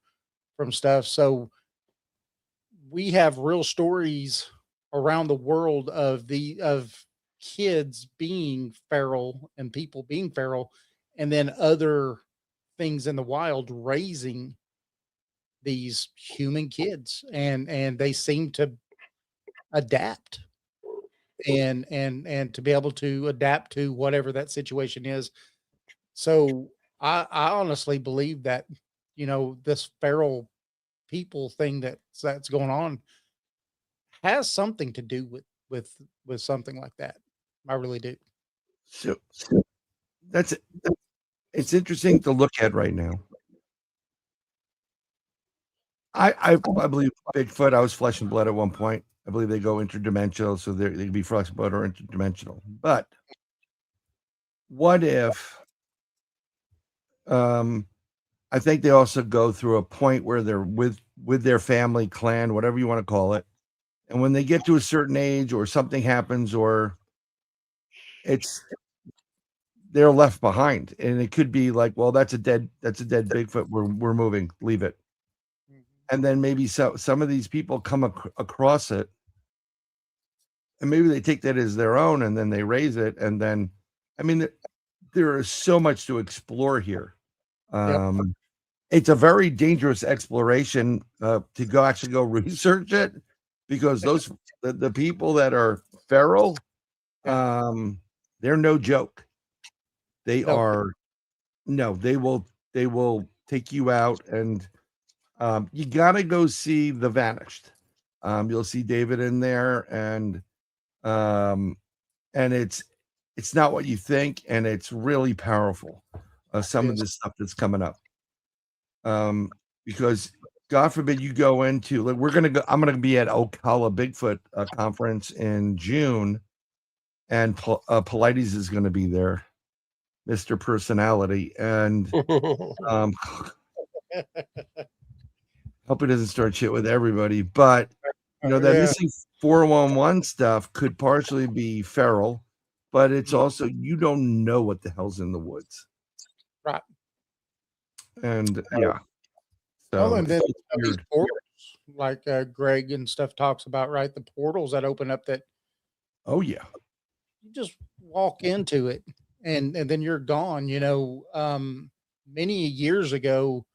stuff. So we have real stories around the world of kids being feral and people being feral, and then other things in the wild raising these human kids, and they seem to adapt and to be able to adapt to whatever that situation is. So I honestly believe that this feral people thing that's going on has something to do with something like that. I really do. So that's it. It's interesting to look at right now. I believe Bigfoot. I was flesh and blood at one point. I believe they go interdimensional, so they can be flesh and blood or interdimensional. But what if? I think they also go through a point where they're with their family, clan, whatever you want to call it, and when they get to a certain age, or something happens, or they're left behind, and it could be like, well, that's a dead Bigfoot. We're moving, leave it. And then maybe some of these people come across it, and maybe they take that as their own, and then they raise it, and then, I mean, there is so much to explore here. It's a very dangerous exploration to actually go research it, because the people that are feral, they're no joke. They are they will take you out, and you gotta go see The Vanished. You'll see David in there, and it's not what you think, and it's really powerful. Some of this stuff that's coming up, because God forbid you go into, like, I'm gonna be at Ocala Bigfoot conference in June, and Polites is gonna be there, Mr. Personality, and hope he doesn't start shit with everybody. But that missing 411 stuff could partially be feral, but it's also, you don't know what the hell's in the woods, Right. and Well, and then it's these weird. portals, like Greg and stuff talks about, right? The portals that open up, that Oh yeah, you just walk into it, and then you're gone. Many years ago,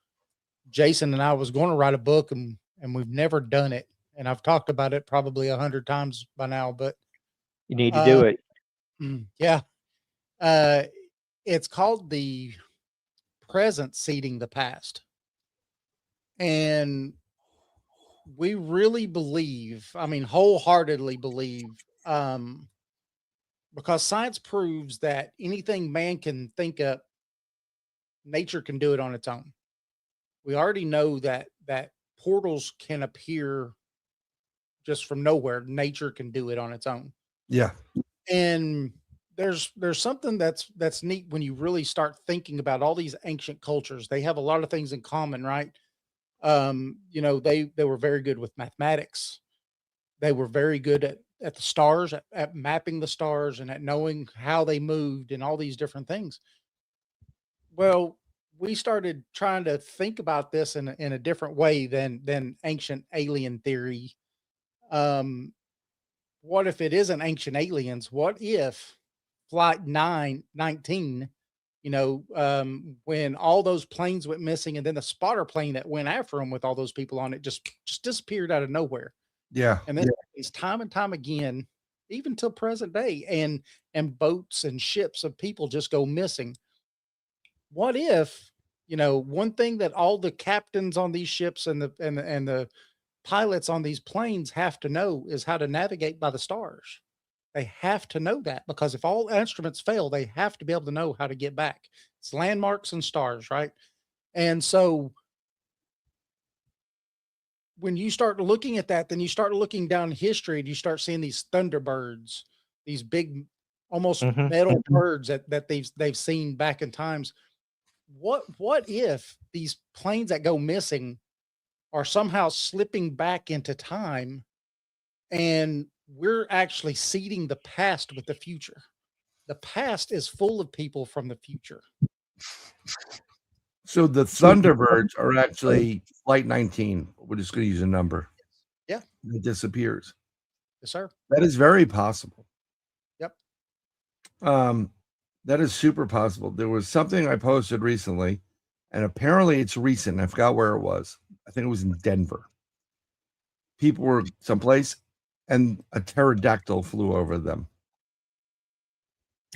Jason and I was going to write a book, and we've never done it. And I've talked about it probably 100 times by now, but You need to do it. yeah, it's called The Present Seeding the Past. And we really believe, I mean, wholeheartedly believe, because science proves that anything man can think up, nature can do it on its own. We already know that portals can appear just from nowhere. Nature can do it on its own. yeah. And there's something that's neat when you really start thinking about all these ancient cultures. They have a lot of things in common, right? They were very good with mathematics. They were very good at the stars, at mapping the stars, and at knowing how they moved and all these different things. Well, we started trying to think about this in a different way than ancient alien theory. What if it isn't ancient aliens? What if flight 919, when all those planes went missing, and then the spotter plane that went after them with all those people on it just disappeared out of nowhere? Yeah. And then it's time and time again, even till present day, and boats and ships of people just go missing. What if, one thing that all the captains on these ships and the pilots on these planes have to know is how to navigate by the stars. They have to know that, because if all instruments fail, they have to be able to know how to get back. It's landmarks and stars, right? And so when you start looking at that, then you start looking down history and you start seeing these thunderbirds, these big, almost Mhm. metal birds that they've seen back in times. What if these planes that go missing are somehow slipping back into time, and we're actually seeding the past with the future? The past is full of people from the future. So the Thunderbirds are actually Flight 19. We're just going to use a number. Yeah. It disappears. Yes, sir. That is very possible. Yep. That is super possible. There was something I posted recently, and apparently it's recent. I forgot where it was. I think it was in Denver. People were someplace, and a pterodactyl flew over them.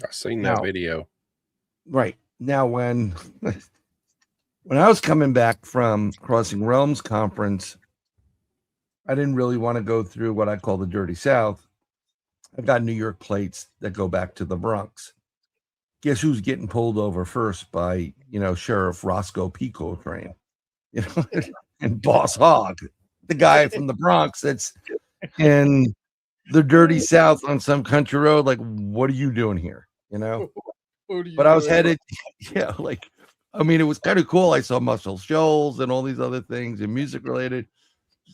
I seen that Now- video. Right. Now, when I was coming back from Crossing Realms conference, I didn't really want to go through what I call the Dirty South. I've got New York plates that go back to the Bronx. Guess who's getting pulled over first by, Sheriff Roscoe P. Coltrane, and Boss Hogg, the guy from the Bronx that's in the Dirty South on some country road. Like, what are you doing here? But I was headed, it was kind of cool. I saw Muscle Shoals and all these other things and music related.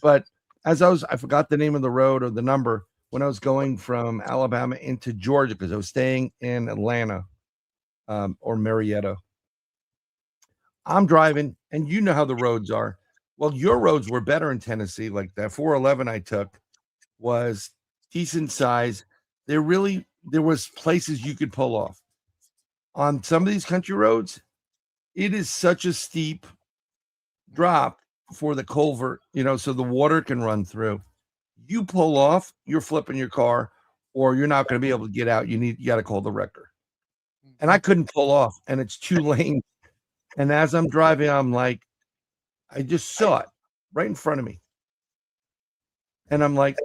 But I forgot the name of the road or the number when I was going from Alabama into Georgia, because I was staying in Atlanta or Marietta. I'm driving, and you know how the roads are. Well, your roads were better in Tennessee. Like that 411 I took was decent size. There was places you could pull off. On some of these country roads, it is such a steep drop for the culvert, so the water can run through. You pull off, you're flipping your car, or you're not going to be able to get out. You got to call the wrecker. And I couldn't pull off, and it's 2 lanes. And as I'm driving, I'm like, I just saw it right in front of me. And I'm like,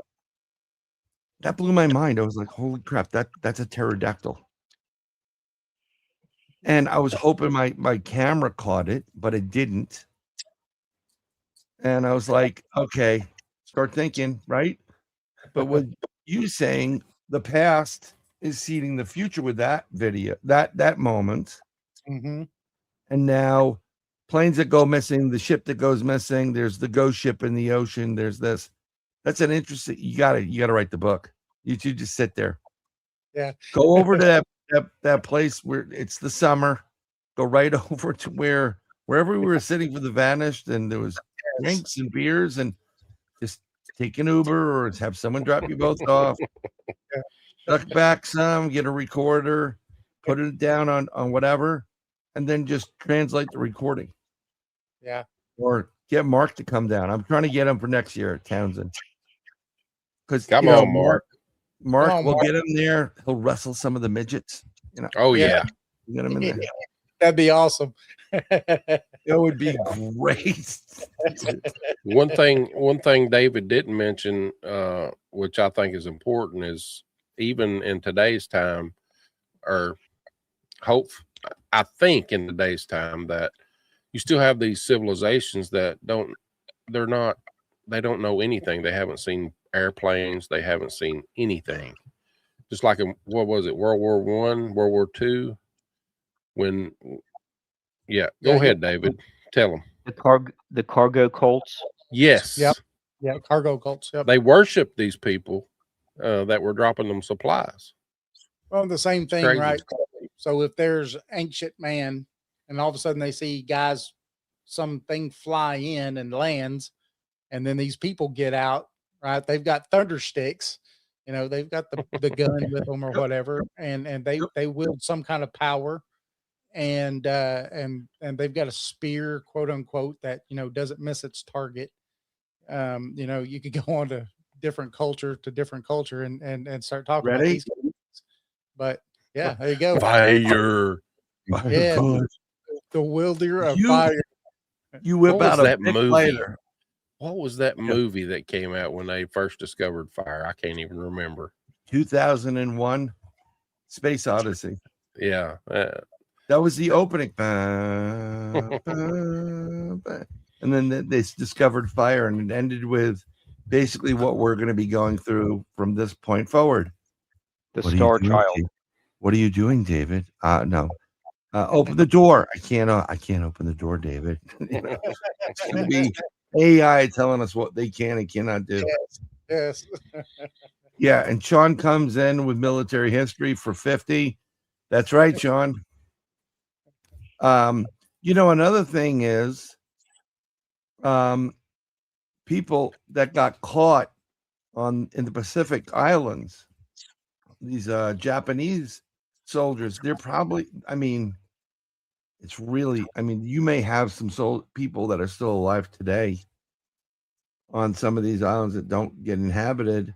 that blew my mind. I was like, holy crap, that's a pterodactyl. And I was hoping my camera caught it, but it didn't. And I was like, okay, start thinking, right? But with you saying the past is seeding the future with that video, that moment. Mm-hmm. And now planes that go missing, the ship that goes missing, there's the ghost ship in the ocean, there's this. That's an interesting, you gotta write the book. You two just sit there. Yeah. Go over to that place where it's the summer. Go right over to wherever we were sitting for the Vanished, and there was drinks and beers, and just take an Uber or have someone drop you both off. Duck back some, get a recorder, put it down on whatever, and then just translate the recording. Yeah. Or get Mark to come down. I'm trying to get him for next year at Townsend. Because Come on, Mark. Mark Come on, will Mark. get him there. He'll wrestle some of the midgets. Oh yeah. Get him in there. That'd be awesome. It would be great. One thing David didn't mention, which I think is important, is even in today's time, or I think in today's time, that you still have these civilizations that don't know anything. They haven't seen airplanes. They haven't seen anything. Just like in, what was it, World War I, World War II? Go ahead, David. Tell them. The cargo cults. Yes. Yep. Yeah, cargo cults. Yep. They worship these people that were dropping them supplies. Well, the same thing, Crazy. right? So if there's ancient man, and all of a sudden they see guys, something fly in and lands, and then these people get out, right? They've got thunder sticks, they've got the gun with them or whatever, and they wield some kind of power, and they've got a spear, quote unquote, that doesn't miss its target. You could go on to different culture to different culture and start talking about Ready? these guys. But yeah, there you go. Fire. Yeah. God. The wielder of You- fire. You whip What was out a that Bic movie? lighter. What was that movie that came out when they first discovered fire? I can't even remember. 2001 Space Odyssey. Yeah. That was the opening. Ba, ba, ba. And then they discovered fire, and it ended with basically what we're going to be going through from this point forward. The What are Star you doing, Child. Dave? What are you doing, David? No. Open the door. I can't open the door, David. You know, it's going to be AI telling us what they can and cannot do. Yes. Yeah, and Sean comes in with military history for 50. That's right, Sean. Another thing is people that got caught in the Pacific Islands, these Japanese soldiers, they're probably, you may have some people that are still alive today on some of these islands that don't get inhabited,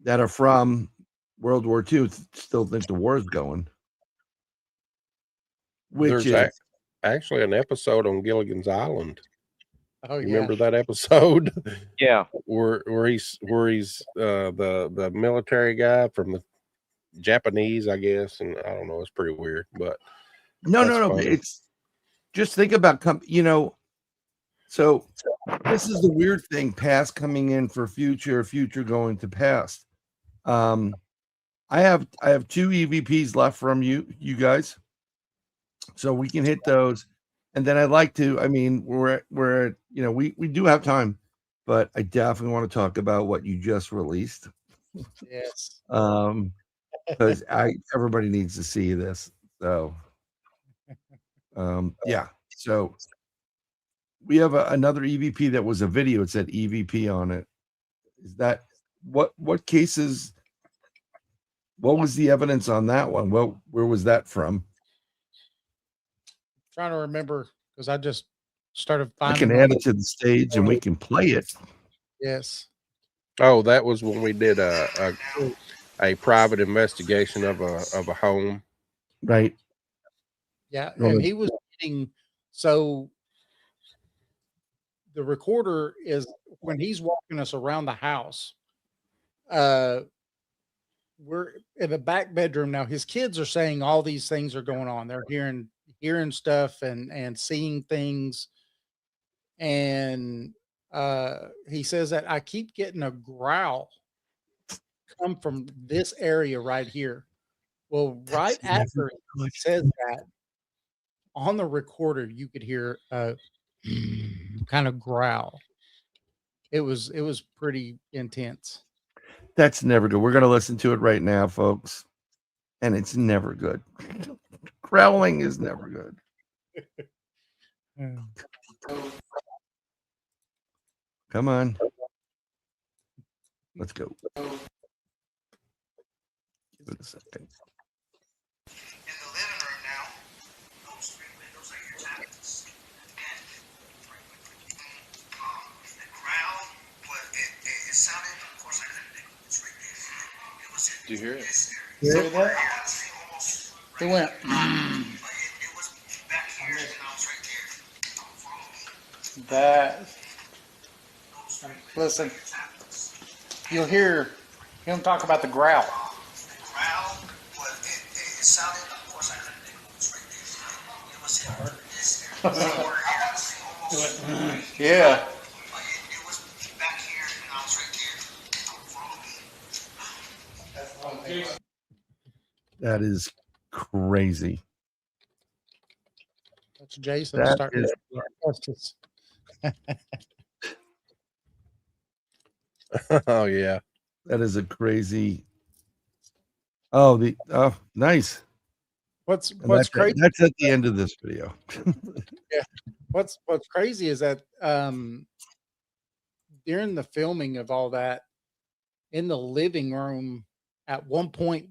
that are from World War II, still think the war's going. Which There's is actually an episode on Gilligan's Island. Oh, You yeah. remember that episode? Yeah. where he's the military guy from the Japanese, I guess, and I don't know, it's pretty weird, but no. funny. It's just think about so this is the weird thing, past coming in for future going to past. I have 2 EVPs left from you guys, so we can hit those, and then I'd like to. We're we do have time, but I definitely want to talk about what you just released. Yes. Because everybody needs to see this. So, yeah. So we have another EVP that was a video. It said EVP on it. Is that what cases? What was the evidence on that one? Well, where was that from? Trying to remember because I just started I finding can add it to the stage and we can play it. Yes. Oh, that was when we did a private investigation of a home. Right. Yeah. Well, And he was getting, so the recorder is when he's walking us around the house. We're in the back bedroom now. His kids are saying all these things are going on. They're hearing stuff and seeing things. And he says that I keep getting a growl come from this area right here. Well, right after he says that, on the recorder, you could hear a kind of growl. It was pretty intense. That's never good. We're going to listen to it right now, folks. And it's never good. Growling is never good. Come on. Let's go. Give it a second. In the living room now, those 3 windows are your cabinets. And the growl, it sounded, of course, I couldn't think of it's right there. It was in Did you hear it? this You area. hear that? Almost It went. it was back here, and I was right there. Follow me. That. Listen, you'll hear him talk about the growl. The growl, it sounded, of course, I couldn't think of it's right there. It was in this area. Yeah. It was back here, and I was right there. Follow me. That is crazy. That's Jason That starting is- to justice. Oh yeah. That is a crazy. Oh, nice. What's And crazy? That's at the end of this video. What's crazy is that during the filming of all that in the living room, at one point,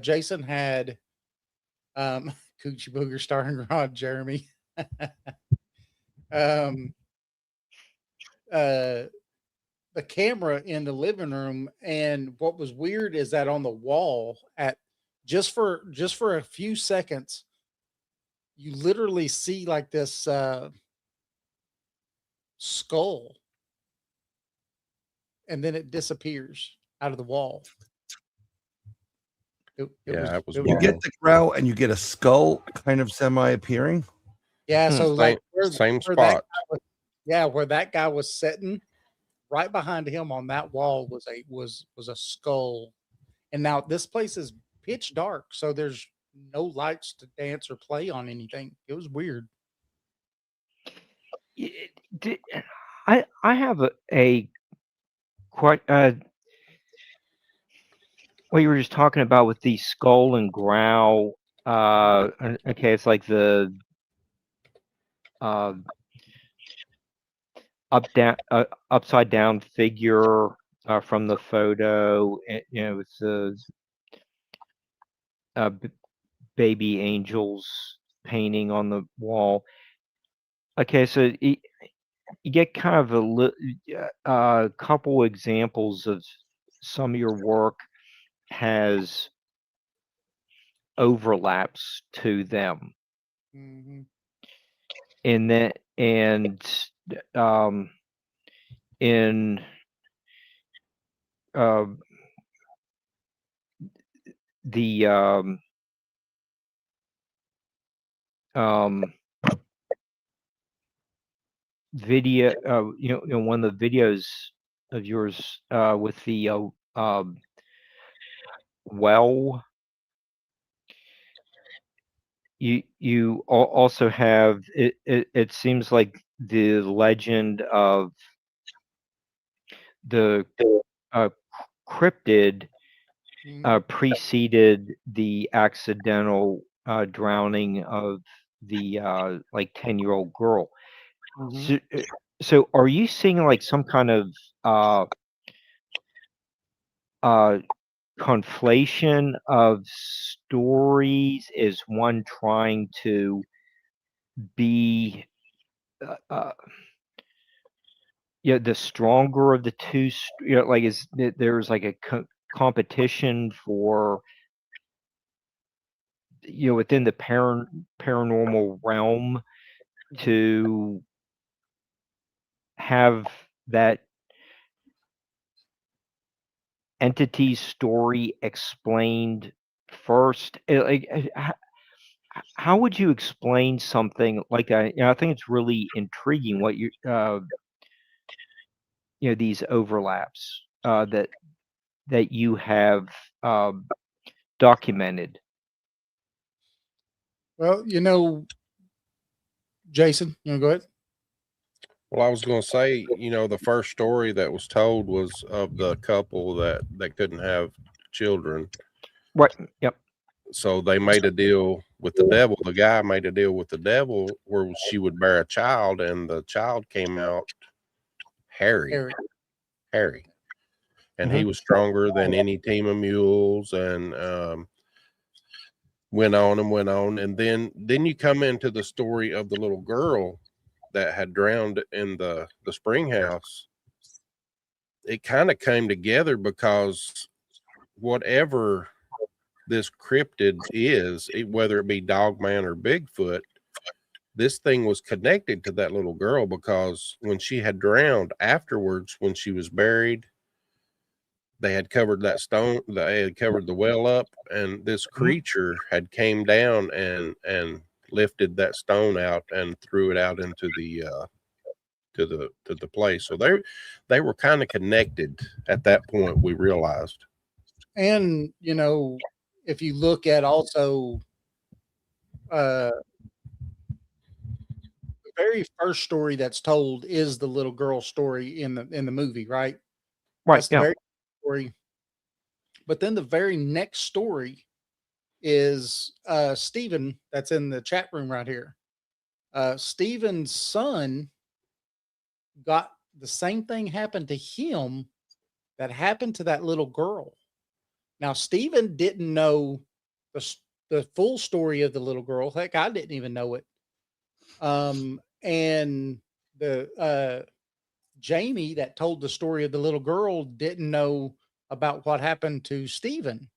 Jason had Coochie Booger starring Rod Jeremy. the camera in the living room, and what was weird is that on the wall, at just for a few seconds, you literally see like this skull, and then it disappears out of the wall. Yeah, it was You wild. get the growl and you get a skull kind of semi appearing. Yeah, so like Same where that spot. guy was, where that guy was sitting, right behind him on that wall was a skull. And now this place is pitch dark, so there's no lights to dance or play on anything. It was weird. I have a quite what you were just talking about with the skull and growl. Okay, it's like the upside down figure from the photo. You know, it's the baby angels painting on the wall. Okay, so you get kind of a couple examples of some of your work has overlaps to them. Mhm. In that, and in the video, you know, one of the videos of yours with the well, you also have it seems like the legend of the cryptid preceded the accidental drowning of the like 10-year-old girl. So are you seeing like some kind of conflation of stories? Is one trying to be yeah, the stronger of the two? You know, like is there's like a competition for, you know, within the paranormal realm to have that entity story explained first? How would you explain something like that? You know, I think it's really intriguing what you know, these overlaps that you have documented. Well, you know, Jason, you want to go ahead? Well, I was going to say, you know, the first story that was told was of the couple that couldn't have children. Right. Yep. So they made a deal with the devil. The guy made a deal with the devil where she would bear a child, and the child came out hairy. And he was stronger than any team of mules, and went on. And then you come into the story of the little girl that had drowned in the spring house. It kind of came together because whatever this cryptid is, whether it be Dogman or Bigfoot, this thing was connected to that little girl, because when she had drowned afterwards, when she was buried, they had covered that stone, they had covered the well up, and this creature had came down and lifted that stone out and threw it out into the to the place. So they were kind of connected at that point, we realized. And you know, if you look at also the very first story that's told is the little girl story in the movie, right? Right. That's the very story. But then the very next story is Stephen, that's in the chat room right here. Stephen's son got the same thing happened to him that happened to that little girl. Now, Stephen didn't know the full story of the little girl. Heck, I didn't even know it. And the Jamie that told the story of the little girl didn't know about what happened to Stephen,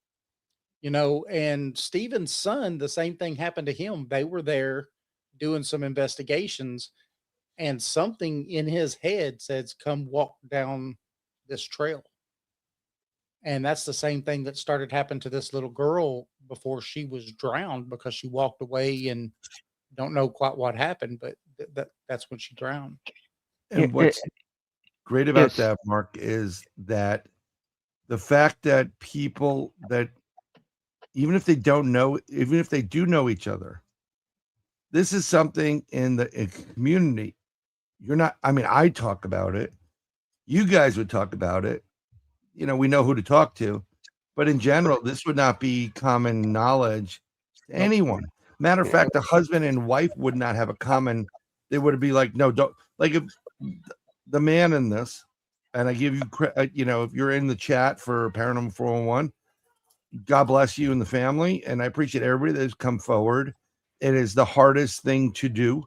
and Stephen's son, the same thing happened to him. They were there doing some investigations, and something in his head says, come walk down this trail. And that's the same thing that started happening to this little girl before she was drowned, because she walked away and don't know quite what happened, but that's when she drowned. And what's great about that, Mark, is that the fact that people that, even if they don't know, even if they do know each other, this is something in the community. I talk about it. You guys would talk about it. We know who to talk to, but in general, this would not be common knowledge to anyone. Matter of fact, a husband and wife would not have a common. They would be like, no, don't. Like, if the man in this, and I give you, if you're in the chat for Paranormal 411, God bless you and the family, and I appreciate everybody that's come forward. It is the hardest thing to do,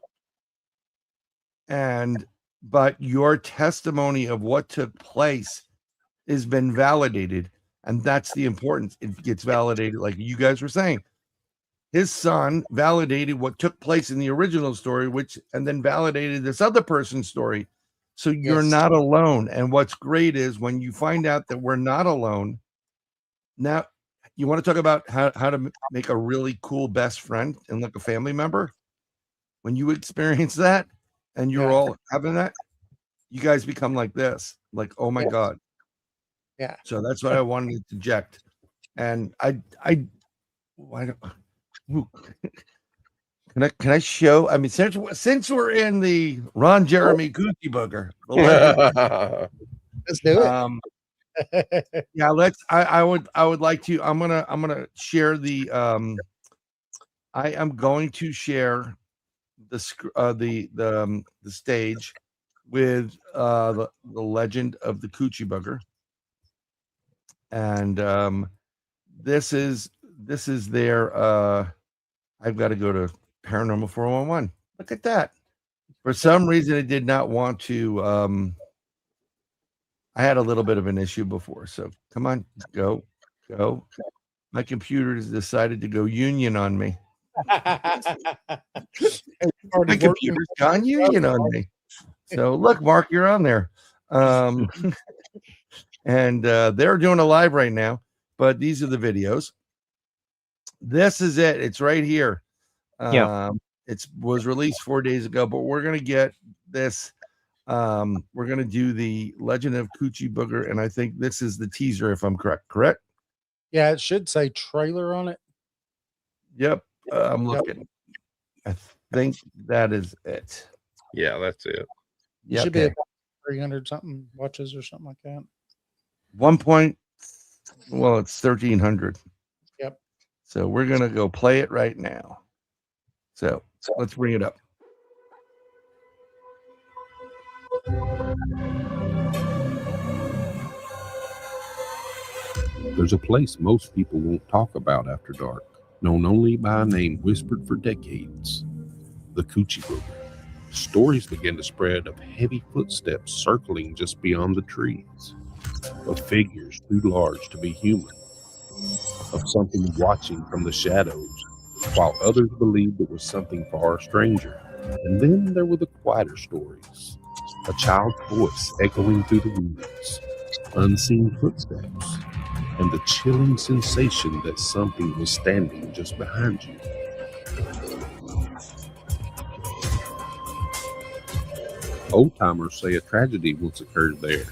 but your testimony of what took place has been validated, and that's the importance. It gets validated, like you guys were saying. His son validated what took place in the original story, and then validated this other person's story. So you're not alone. And what's great is when you find out that we're not alone. Now, you want to talk about how to make a really cool best friend and like a family member? When you experience that and you're all having that, you guys become like this. Like, oh my God. Yeah. So that's what I wanted to interject. And can I show? I mean, since we're in the Ron Jeremy Coochie Booger, let's do it. Yeah, I would like to. I'm gonna share the. I am going to share the stage with the legend of the Coochie Booger, and this is their. I've got to go to Paranormal 411. Look at that. For some reason, it did not want to. I had a little bit of an issue before, so come on, go. My computer has decided to go union on me. My computer's gone union on me. So look, Mark, you're on there. And they're doing a live right now, but these are the videos. This is it. It's right here. It was released 4 days ago, but we're going to get this. We're going to do the Legend of Coochie Booger, and I think this is the teaser, if I'm correct? Yeah, it should say trailer on it. Yep. I'm looking. I think that is it. Yeah, that's it. Yeah, should be about 300 something watches or something like that. It's 1,300. Yep. So we're going to go play it right now. So let's bring it up. There's a place most people won't talk about after dark, known only by a name whispered for decades, the Coochie Booger. Stories begin to spread of heavy footsteps circling just beyond the trees, of figures too large to be human, of something watching from the shadows, while others believed it was something far stranger. And then there were the quieter stories, a child's voice echoing through the woods, unseen footsteps, and the chilling sensation that something was standing just behind you. Old-timers say a tragedy once occurred there.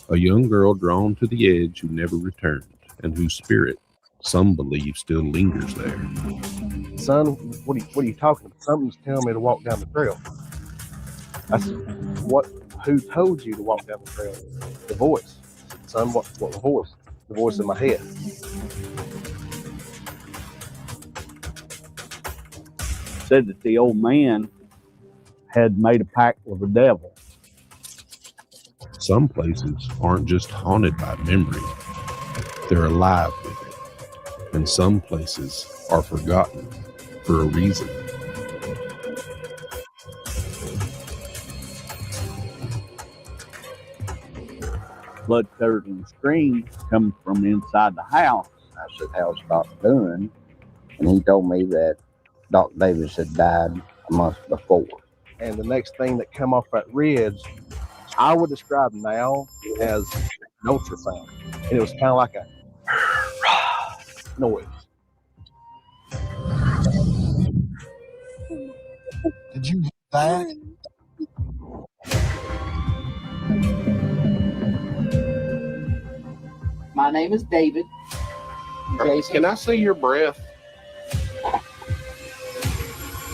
A young girl drawn to the edge who never returned, and whose spirit, some believe, still lingers there. Son, what are you talking about? Something's telling me to walk down the trail. Who told you to walk down the trail? The voice. Son, what the voice? The voice in my head. Said that the old man had made a pact with the devil. Some places aren't just haunted by memory, they're alive with it. And some places are forgotten for a reason. blood curdling scream coming from inside the house. I said, how's Doc doing? And he told me that Doc Davis had died a month before. And the next thing that come off that ridge, I would describe now as an ultrasound. And it was kind of like a noise. Did you hear that? My name is David. Jason. Can I see your breath?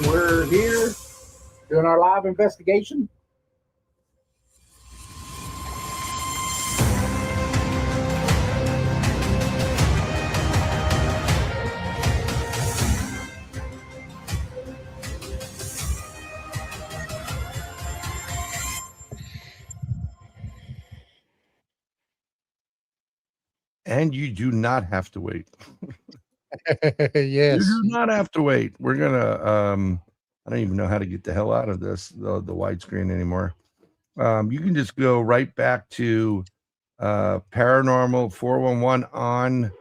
We're here doing our live investigation. And you do not have to wait. Yes. You do not have to wait. We're gonna I don't even know how to get the hell out of this, the widescreen anymore. You can just go right back to Paranormal 411 on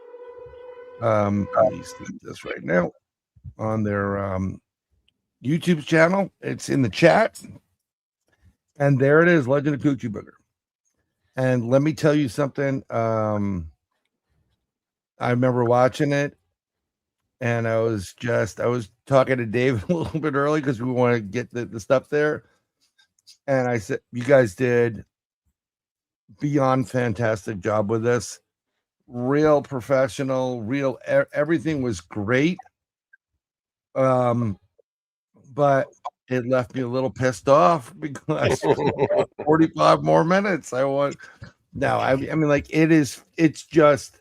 let me see this right now on their YouTube channel. It's in the chat. And there it is, Legend of Coochie Booger. And let me tell you something. I remember watching it, and I was talking to Dave a little bit early because we want to get the stuff there. And I said, you guys did beyond fantastic job with this. Real professional, real, everything was great. But it left me a little pissed off because 45 more minutes. I mean, like it's just,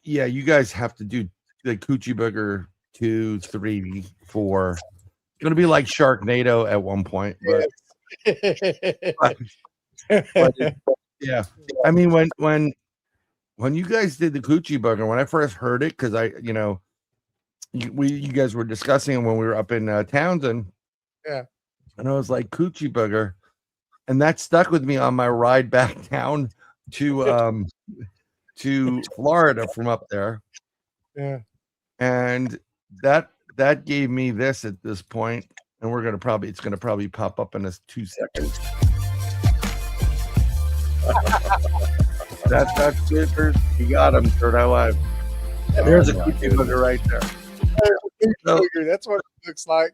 yeah, you guys have to do the Coochie Booger 2, 3, 4. It's gonna be like Sharknado at one point, but yeah. I mean, when you guys did the Coochie Booger, when I first heard it, because you guys were discussing it when we were up in Townsend, yeah, and I was like Coochie Booger, and that stuck with me on my ride back down to Florida from up there. Yeah. And that gave me this at this point, and it's gonna probably pop up in 2 seconds. That's it. You got him, Third Eye Live. There's a Coochie Booger right there. That's what it looks like.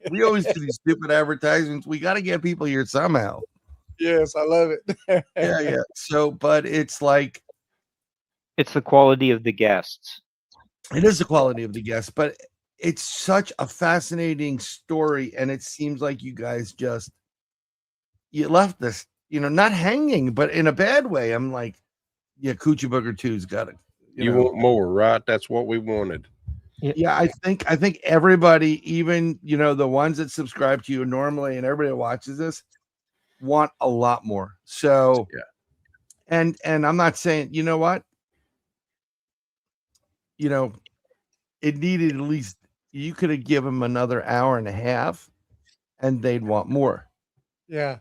We always do these stupid advertisements. We got to get people here somehow. Yes, I love it. Yeah. So, but it's like, it's the quality of the guests. It is the quality of the guests, but it's such a fascinating story, and it seems like you guys you left this, not hanging, but in a bad way. I'm like, yeah, Coochie Booger 2's got it. You want more, right? That's what we wanted. Yeah, I think everybody, even the ones that subscribe to you normally, and everybody that watches this, want a lot more. So yeah, and I'm not saying, you know what, it needed at least, you could have given them another hour and a half, and they'd want more. Yeah.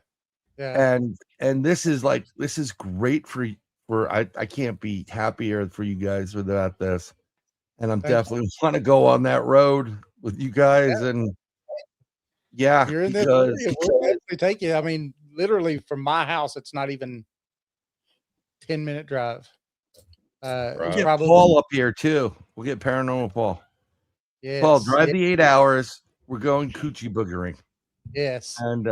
And this is great for I can't be happier for you guys without this. And I'm definitely want to go on that road with you guys. Yeah. And yeah, you're in we'll actually take you. I mean, literally from my house, it's not even 10-minute drive. We'll get Paul up here too. We'll get Paranormal Paul. Yes. Paul, drive the 8 hours. We're going Coochie Boogering. Yes. And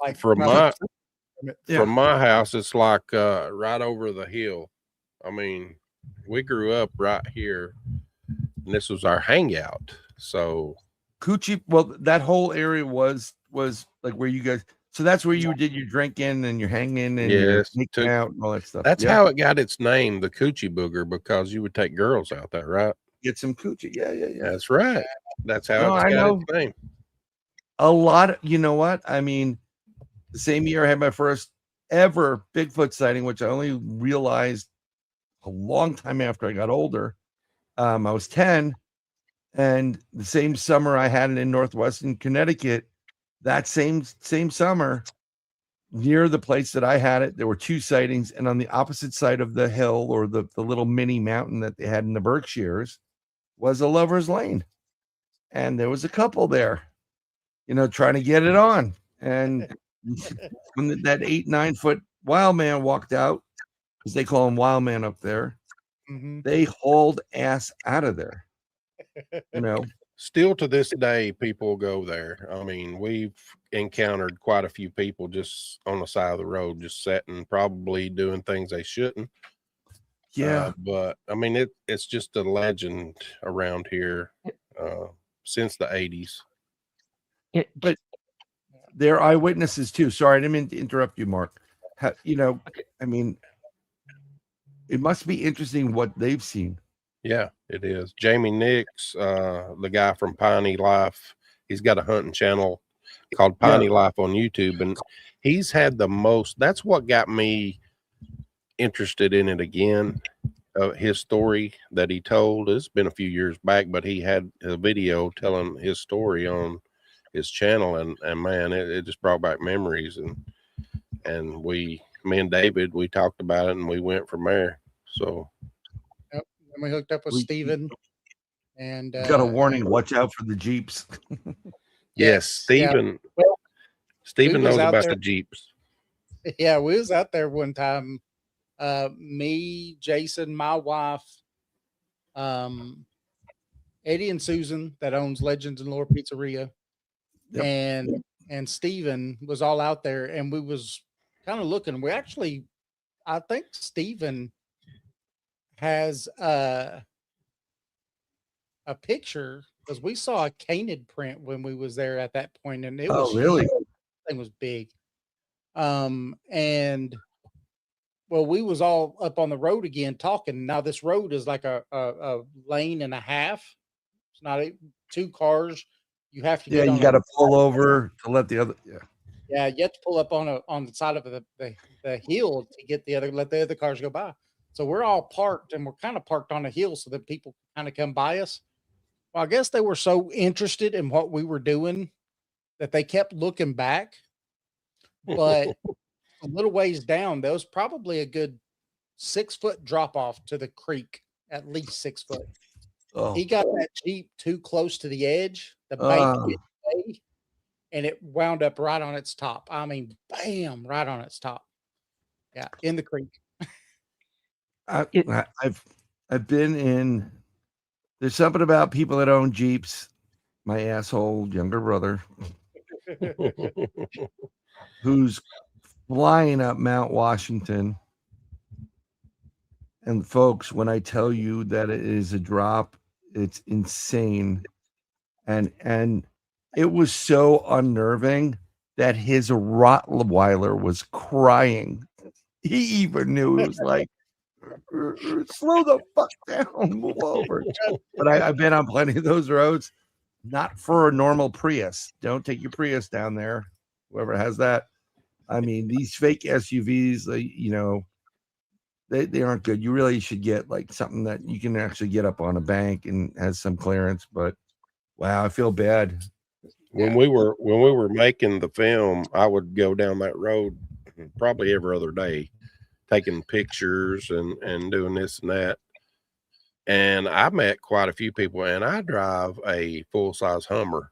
like from my house, it's like right over the hill. I mean, we grew up right here, and this was our hangout. So Coochie, well, that whole area was like where you guys. So that's where you did your drinking and your hanging and your sneaking out and all that stuff. That's how it got its name, the Coochie Booger, because you would take girls out there, right? Get some coochie. Yeah. That's right. That's how it got its name. A lot of, you know what? I mean, the same year I had my first ever Bigfoot sighting, which I only realized a long time after I got older. I was 10, and the same summer I had it in Northwestern Connecticut. That same summer, near the place that I had it, there were 2 sightings, and on the opposite side of the hill, or the little mini mountain that they had in the Berkshires, was a lover's lane, and there was a couple there, trying to get it on. And when that 8-9 foot wild man walked out, because they call him wild man up there, they hauled ass out of there. Still to this day, people go there. I mean, we've encountered quite a few people just on the side of the road, just sitting, probably doing things they shouldn't. Yeah. But I mean, it's just a legend around here since the 80s. But they're eyewitnesses too. Sorry, I didn't mean to interrupt you, Mark. I mean, it must be interesting what they've seen. Yeah, it is. Jamie Nix, the guy from Piney Life, he's got a hunting channel called Piney Life on YouTube, and he's had the most. That's what got me interested in it again. His story that he told, it's been a few years back, but he had a video telling his story on his channel, and man, it just brought back memories. And me and David, we talked about it, and we went from there. So. And we hooked up with Steven, and got a warning. Watch out for the Jeeps. Yes, Steven. Yeah. Well, Steven knows about the Jeeps. Yeah, we was out there one time. Me, Jason, my wife, Eddie and Susan that owns Legends and Lore Pizzeria, and Steven was all out there, and we was kind of looking. We actually, I think Steven has a picture, because we saw a canid print when we was there at that point, and it was really? Thing was big. And well, we was all up on the road again talking. Now this road is like a lane and a half. It's not 2 cars. You have to you got to pull over to let the other. Yeah, you have to pull up on the side of the hill to get let the other cars go by. So we're all parked, and we're kind of parked on a hill so that people kind of come by us. Well, I guess they were so interested in what we were doing that they kept looking back. But a little ways down, there was probably a good 6-foot drop off to the creek, at least 6 foot. Oh. He got that Jeep too close to the edge, the bank, and it wound up right on its top. I mean, bam, right on its top. Yeah, in the creek. I've been in. There's something about people that own Jeeps. My asshole younger brother, who's flying up Mount Washington. And folks, when I tell you that it is a drop, it's insane. And it was so unnerving that his Rottweiler was crying. He even knew. It was like, slow the fuck down, move over. But I've been on plenty of those roads. Not for a normal Prius. Don't take your Prius down there. Whoever has that. I mean, these fake SUVs, they aren't good. You really should get like something that you can actually get up on a bank and has some clearance. But wow, I feel bad. When we were making the film, I would go down that road probably every other day, taking pictures and doing this and that. And I met quite a few people, and I drive a full-size Hummer.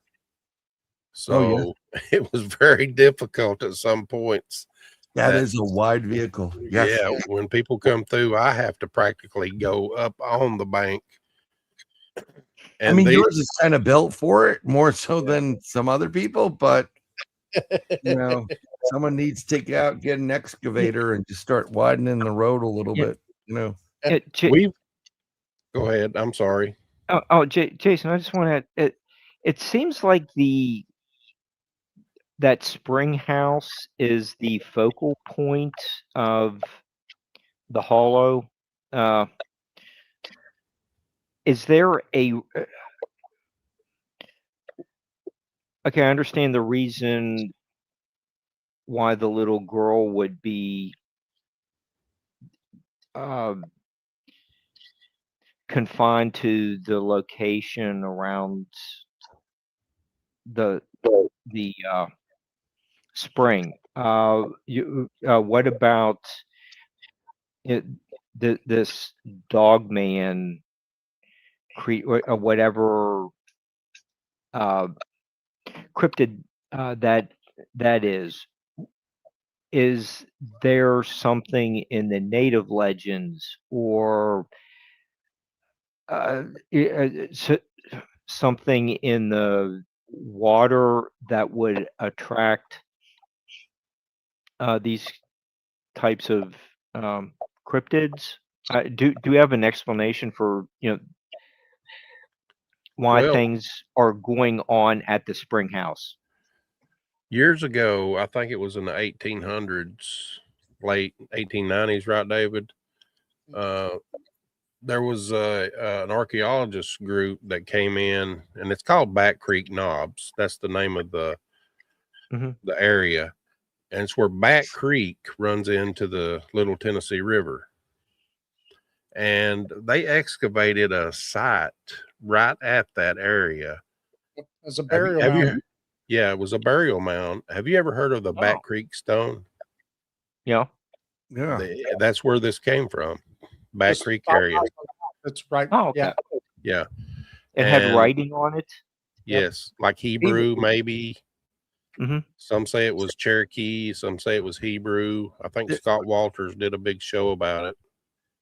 So it was very difficult at some points. That is a wide vehicle. Yes. Yeah, when people come through, I have to practically go up on the bank. And I mean, yours is kind of built for it more so than some other people, but someone needs to get an excavator and just start widening the road a little bit. Go ahead. I'm sorry. Jason, I just want to. It seems like that spring house is the focal point of the hollow. Is there a? Okay, I understand the reason why the little girl would be confined to the location around the spring. what about this dog man or whatever cryptid that is? Is there something in the native legends or something in the water that would attract these types of cryptids? Do we have an explanation for why Well, things are going on at the spring house? years ago, I think it was in the 1800s, late 1890s, right, David? There was an archaeologist group that came in, and it's called Back Creek Knobs. That's the name of the area, and it's where Back Creek runs into the Little Tennessee River. And they excavated a site right at that area. As a burial mound. Yeah, it was a burial mound. Have you ever heard of the Back Creek Stone? Yeah. Yeah. That's where this came from. Back Creek area. That's right. Oh, okay. Yeah. It had writing on it? Yes. Like Hebrew, maybe. Some say it was Cherokee. Some say it was Hebrew. I think Scott Walters did a big show about it.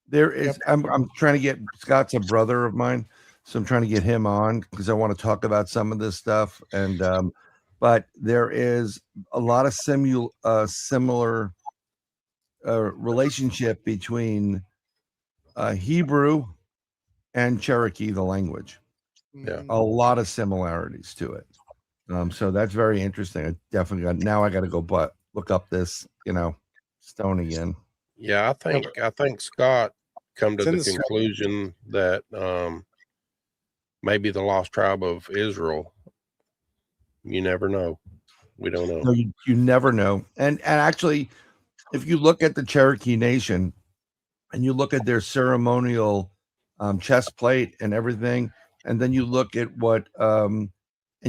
There is, I'm trying to get, Scott's a brother of mine, so I'm trying to get him on because I want to talk about some of this stuff. And, but there is a lot of similar relationship between Hebrew and Cherokee, the language. Yeah. A lot of similarities to it. So that's very interesting. I definitely now I got to go look up this, stone again. Yeah, I think Scott come to the conclusion that maybe the lost tribe of Israel. You never know. We don't know. No, you never know. And actually, if you look at the Cherokee Nation and you look at their ceremonial chest plate and everything, and then you look at what and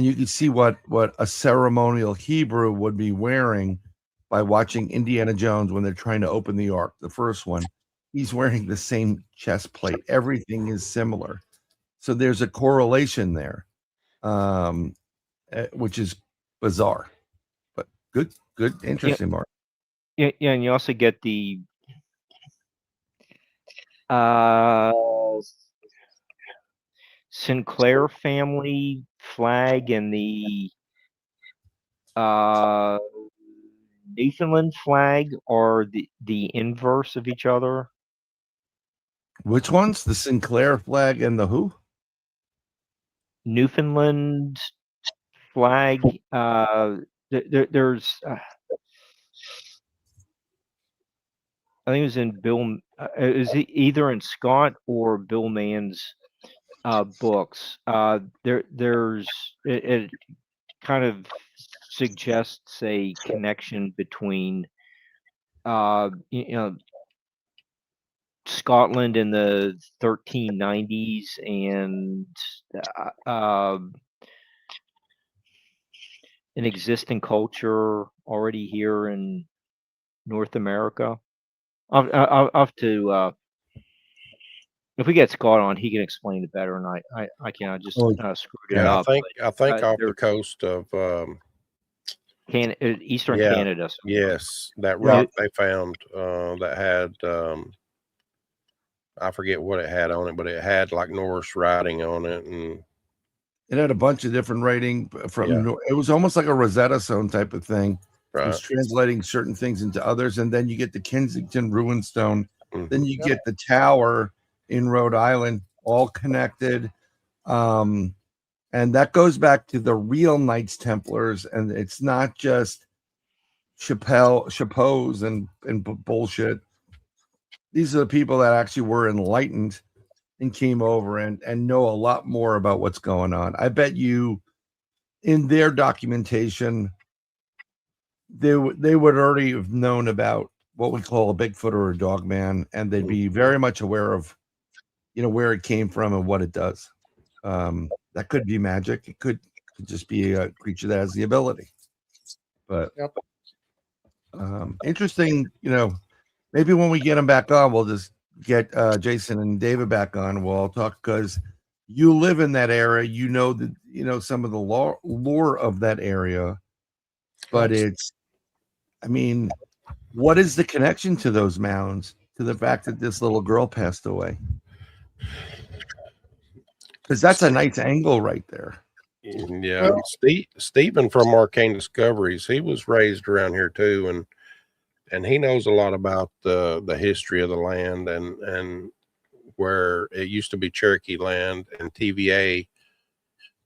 you can see what a ceremonial Hebrew would be wearing by watching Indiana Jones when they're trying to open the ark, the first one. He's wearing the same chest plate. Everything is similar. So there's a correlation there, which is bizarre, but good, interesting, Mark. Yeah, and you also get the Sinclair family flag and the Newfoundland flag are the inverse of each other. Which ones? The Sinclair flag and the who? Newfoundland flag. There's I think it was in Bill. It was either in Scott or Bill Mann's books. There's it kind of suggests a connection between Scotland in the 1390s and an existing culture already here in North America. I'll have to if we get Scott on, he can explain it better, and I can't. I just screwed it up. I think off the coast of Eastern Canada. Yes, that rock they found that had I forget what it had on it, but it had like Norse writing on it, and it had a bunch of different writing from. It was almost like a Rosetta Stone type of thing. Right. It's translating certain things into others, and then you get the Kensington Ruin Stone. Then you get the tower in Rhode Island, all connected. And that goes back to the real Knights Templars, and it's not just chapeaus and bullshit. These are the people that actually were enlightened and came over and know a lot more about what's going on. I bet you in their documentation, they would already have known about what we call a Bigfoot or a dog man, and they'd be very much aware of, where it came from and what it does. That could be magic. It could just be a creature that has the ability. But Interesting, maybe when we get them back on, we'll just get Jason and David back on. We'll all talk because you live in that area. Some of the lore of that area, but what is the connection to those mounds to the fact that this little girl passed away? Because that's a nice angle right there. Yeah, Stephen from Arcane Discoveries, he was raised around here too, and he knows a lot about the history of the land and where it used to be Cherokee land, and TVA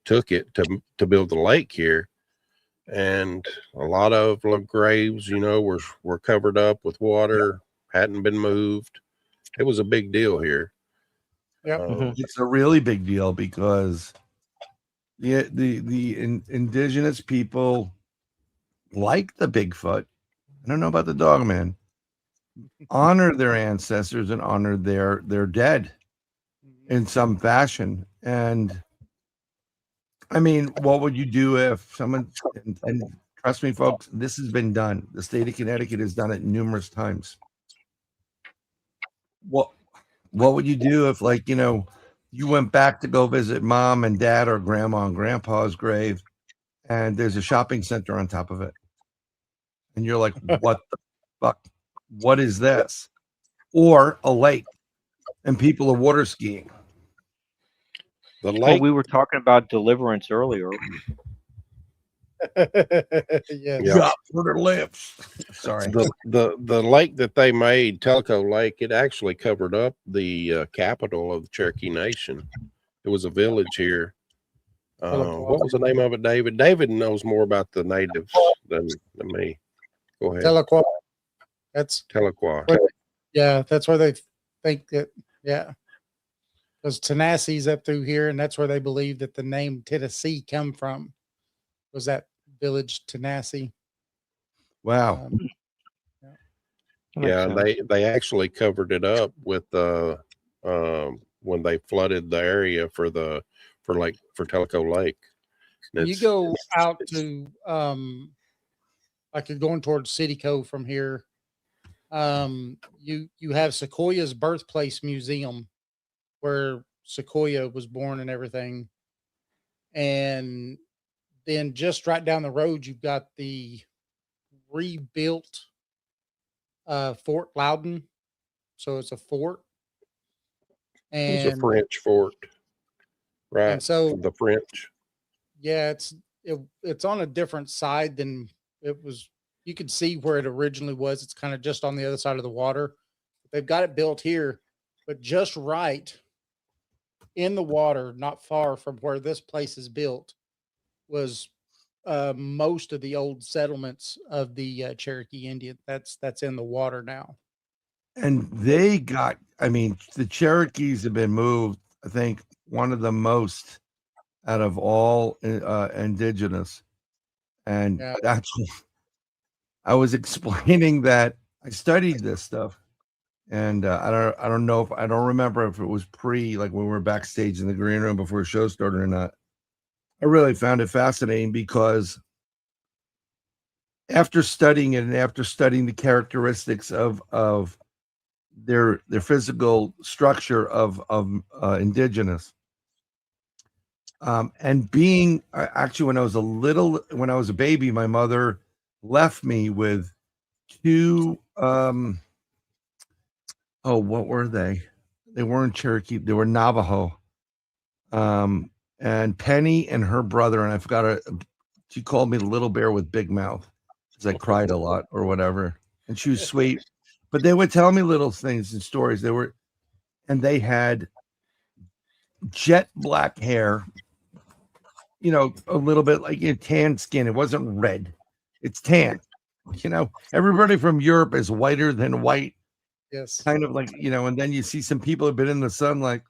took it to build the lake here, and a lot of graves, were covered up with water, hadn't been moved. It was a big deal here. Yeah, it's a really big deal because the indigenous people like the Bigfoot. I don't know about the Dogman. Honor their ancestors and honor their dead in some fashion. And what would you do if someone, and trust me, folks, this has been done. The state of Connecticut has done it numerous times. What would you do if, you went back to go visit mom and dad or grandma and grandpa's grave, and there's a shopping center on top of it? And you're like, what the fuck? What is this? Or a lake and people are water skiing. The lake. Well, we were talking about Deliverance earlier. Yeah. Where it lives. Sorry. The lake that they made, Tellico Lake, it actually covered up the capital of the Cherokee Nation. It was a village here. What was the name of it, David? David knows more about the natives than me. Go ahead. Tahlequah. That's Tahlequah. Yeah, that's where they think that. Yeah, because Tennessee's up through here, and that's where they believe that the name Tennessee come from. Was that village Tennessee? Wow. Yeah, they actually covered it up with when they flooded the area for Tellico Lake. You go out to like you're going towards City Cove from here. You have Sequoia's birthplace museum where Sequoia was born and everything. And then just right down the road, you've got the rebuilt Fort Loudon. So it's a fort. And it's a French fort. Right. And so the French. Yeah, it's on a different side than it was. You could see where it originally was. It's kind of just on the other side of the water. They've got it built here, but just right in the water, not far from where this place is built, was most of the old settlements of the Cherokee Indian. That's in the water now. And they got, the Cherokees have been moved, I think, one of the most out of all indigenous. And that's, I was explaining that I studied this stuff. And I don't remember if it was like when we were backstage in the green room before the show started or not. I really found it fascinating because after studying it and after studying the characteristics of their physical structure of indigenous, and being actually when I was a baby, my mother left me with two what were they? They weren't Cherokee, they were Navajo. And Penny and her brother, and I forgot she called me the little bear with big mouth because I cried a lot or whatever. And she was sweet, but they would tell me little things and stories. They had jet black hair, a little bit like tan skin. It wasn't red, it's tan. Everybody from Europe is whiter than white. Yes. Kind of like, and then you see some people have been in the sun, like,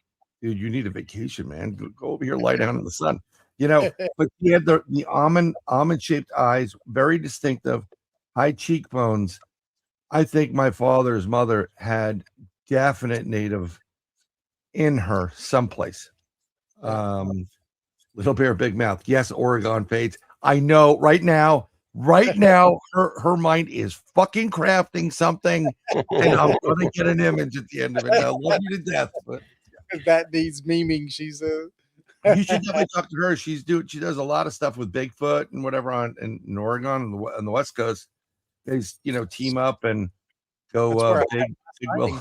dude, you need a vacation, man. Go over here, lie down in the sun. But he had the almond shaped eyes, very distinctive, high cheekbones. I think my father's mother had definite native in her someplace. Little bear, big mouth. Yes, Oregon fades. I know right now Right now, her mind is fucking crafting something, and I'm gonna get an image at the end of it. I love you to death, but That needs memeing. She's a. you should definitely talk to her. She does a lot of stuff with Bigfoot and whatever in Oregon on the West Coast. They team up and go big will.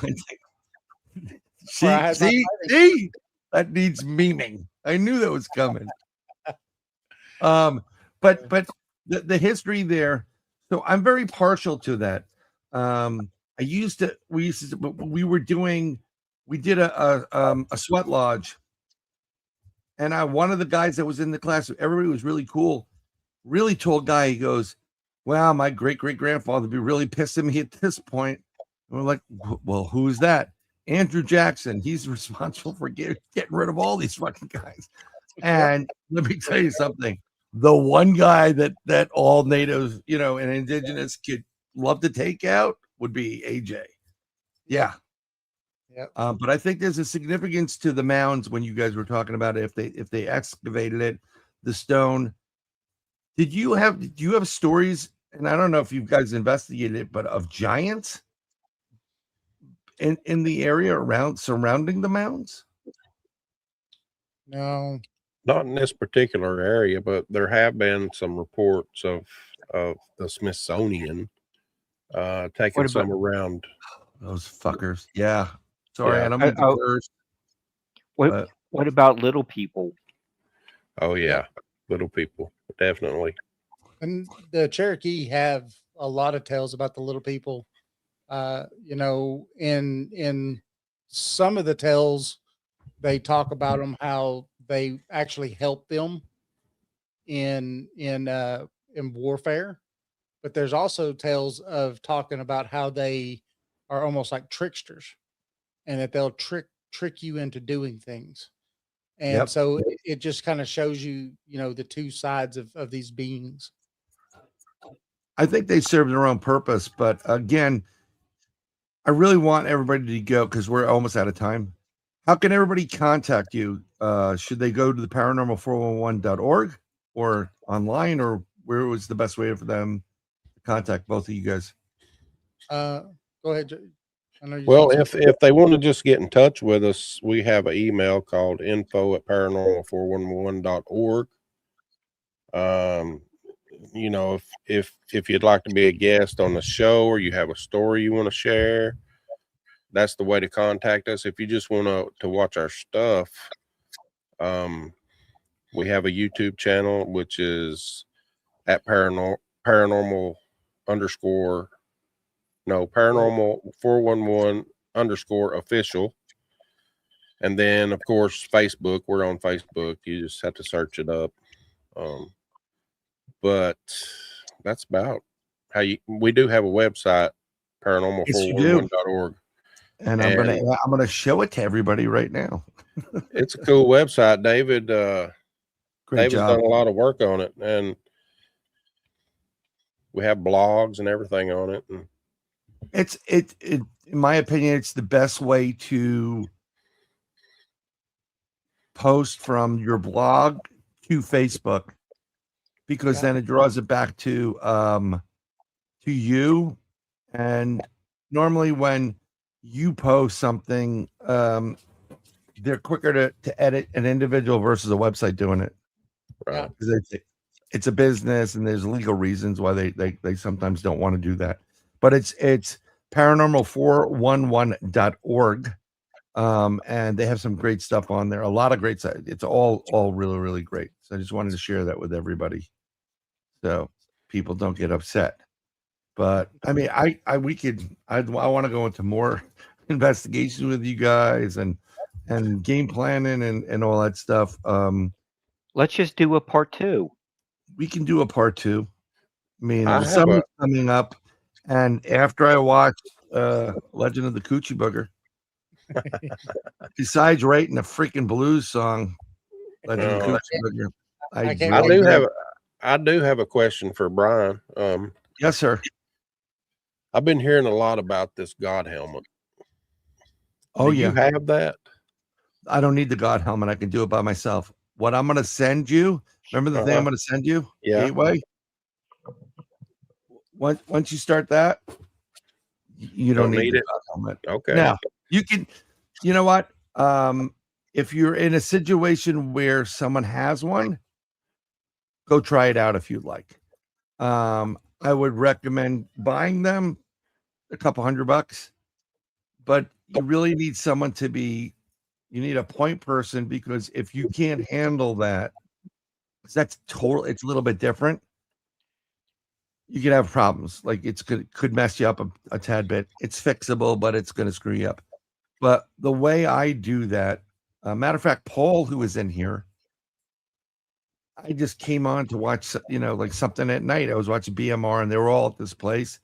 See, that needs memeing. I knew that was coming. But the history there. So I'm very partial to that. We did a sweat lodge, and one of the guys that was in the class, everybody was really cool, really told guy, he goes, "Wow, my great grandfather would be really pissed at me at this point." And we're like, "Well, who's that?" Andrew Jackson. He's responsible for getting rid of all these fucking guys. And let me tell you something. The one guy that all natives, and indigenous could love to take out would be AJ. Yeah. Yep. But I think there's a significance to the mounds when you guys were talking about it, if they excavated it, the stone. Do you have stories? And I don't know if you guys investigated it, but of giants in the area surrounding the mounds? No. Not in this particular area, but there have been some reports of the Smithsonian taking some around. Those fuckers. Yeah. Sorry, Yeah. I don't mean to curse. What about little people? Oh yeah, little people, definitely. And the Cherokee have a lot of tales about the little people. In some of the tales, they talk about them, how they actually help them in warfare. But there's also tales of talking about how they are almost like tricksters, and that they'll trick you into doing things. And so it just kind of shows you, the two sides of these beings. I think they serve their own purpose, but again, I really want everybody to go because we're almost out of time. How can everybody contact you? Should they go to the paranormal411.org or online, or where was the best way for them to contact both of you guys? Go ahead. I know you Well, if they want to just get in touch with us, we have an email called info@paranormal411.org. If you'd like to be a guest on the show, or you have a story you want to share, that's the way to contact us. If you just want to watch our stuff, we have a YouTube channel, which is at paranormal 411_official. And then of course, Facebook, we're on Facebook. You just have to search it up. But that's about how we do have a website, paranormal411.org. And I'm gonna show it to everybody right now. It's a cool website, David. David's job. done a lot of work on it, and we have blogs and everything on it. And It in my opinion, it's the best way to post from your blog to Facebook, because then it draws it back to you. And normally when you post something, they're quicker to edit an individual versus a website doing it. Right. It's a business, and there's legal reasons why they sometimes don't want to do that. But it's paranormal411.org. And they have some great stuff on there. A lot of great stuff. It's all really, really great. So I just wanted to share that with everybody, so people don't get upset. But I mean, I want to go into more investigations with you guys and game planning and all that stuff. Let's just do a part 2. We can do a part 2. I mean, the summer's coming up, and after I watch Legend of the Coochie Booger, besides writing a freaking blues song, Legend of the Coochie Booger, I do have a question for Brian. Yes, sir. I've been hearing a lot about this God helmet. Oh, do you have that? I don't need the God helmet. I can do it by myself. What I'm going to send you, remember the thing I'm going to send you? Yeah. Gateway? once you start that, you don't need it. the helmet. Okay. Now you can, you know what? If you're in a situation where someone has one, go try it out if you'd like. I would recommend buying them, a couple $100, but you really need someone to be. You need a point person, because if you can't handle that, 'cause that's total. It's a little bit different. You can have problems. Like it's could mess you up a tad bit. It's fixable, but it's going to screw you up. But the way I do that, matter of fact, Paul, who was in here, I just came on to watch, like something at night. I was watching BMR, and they were all at this place,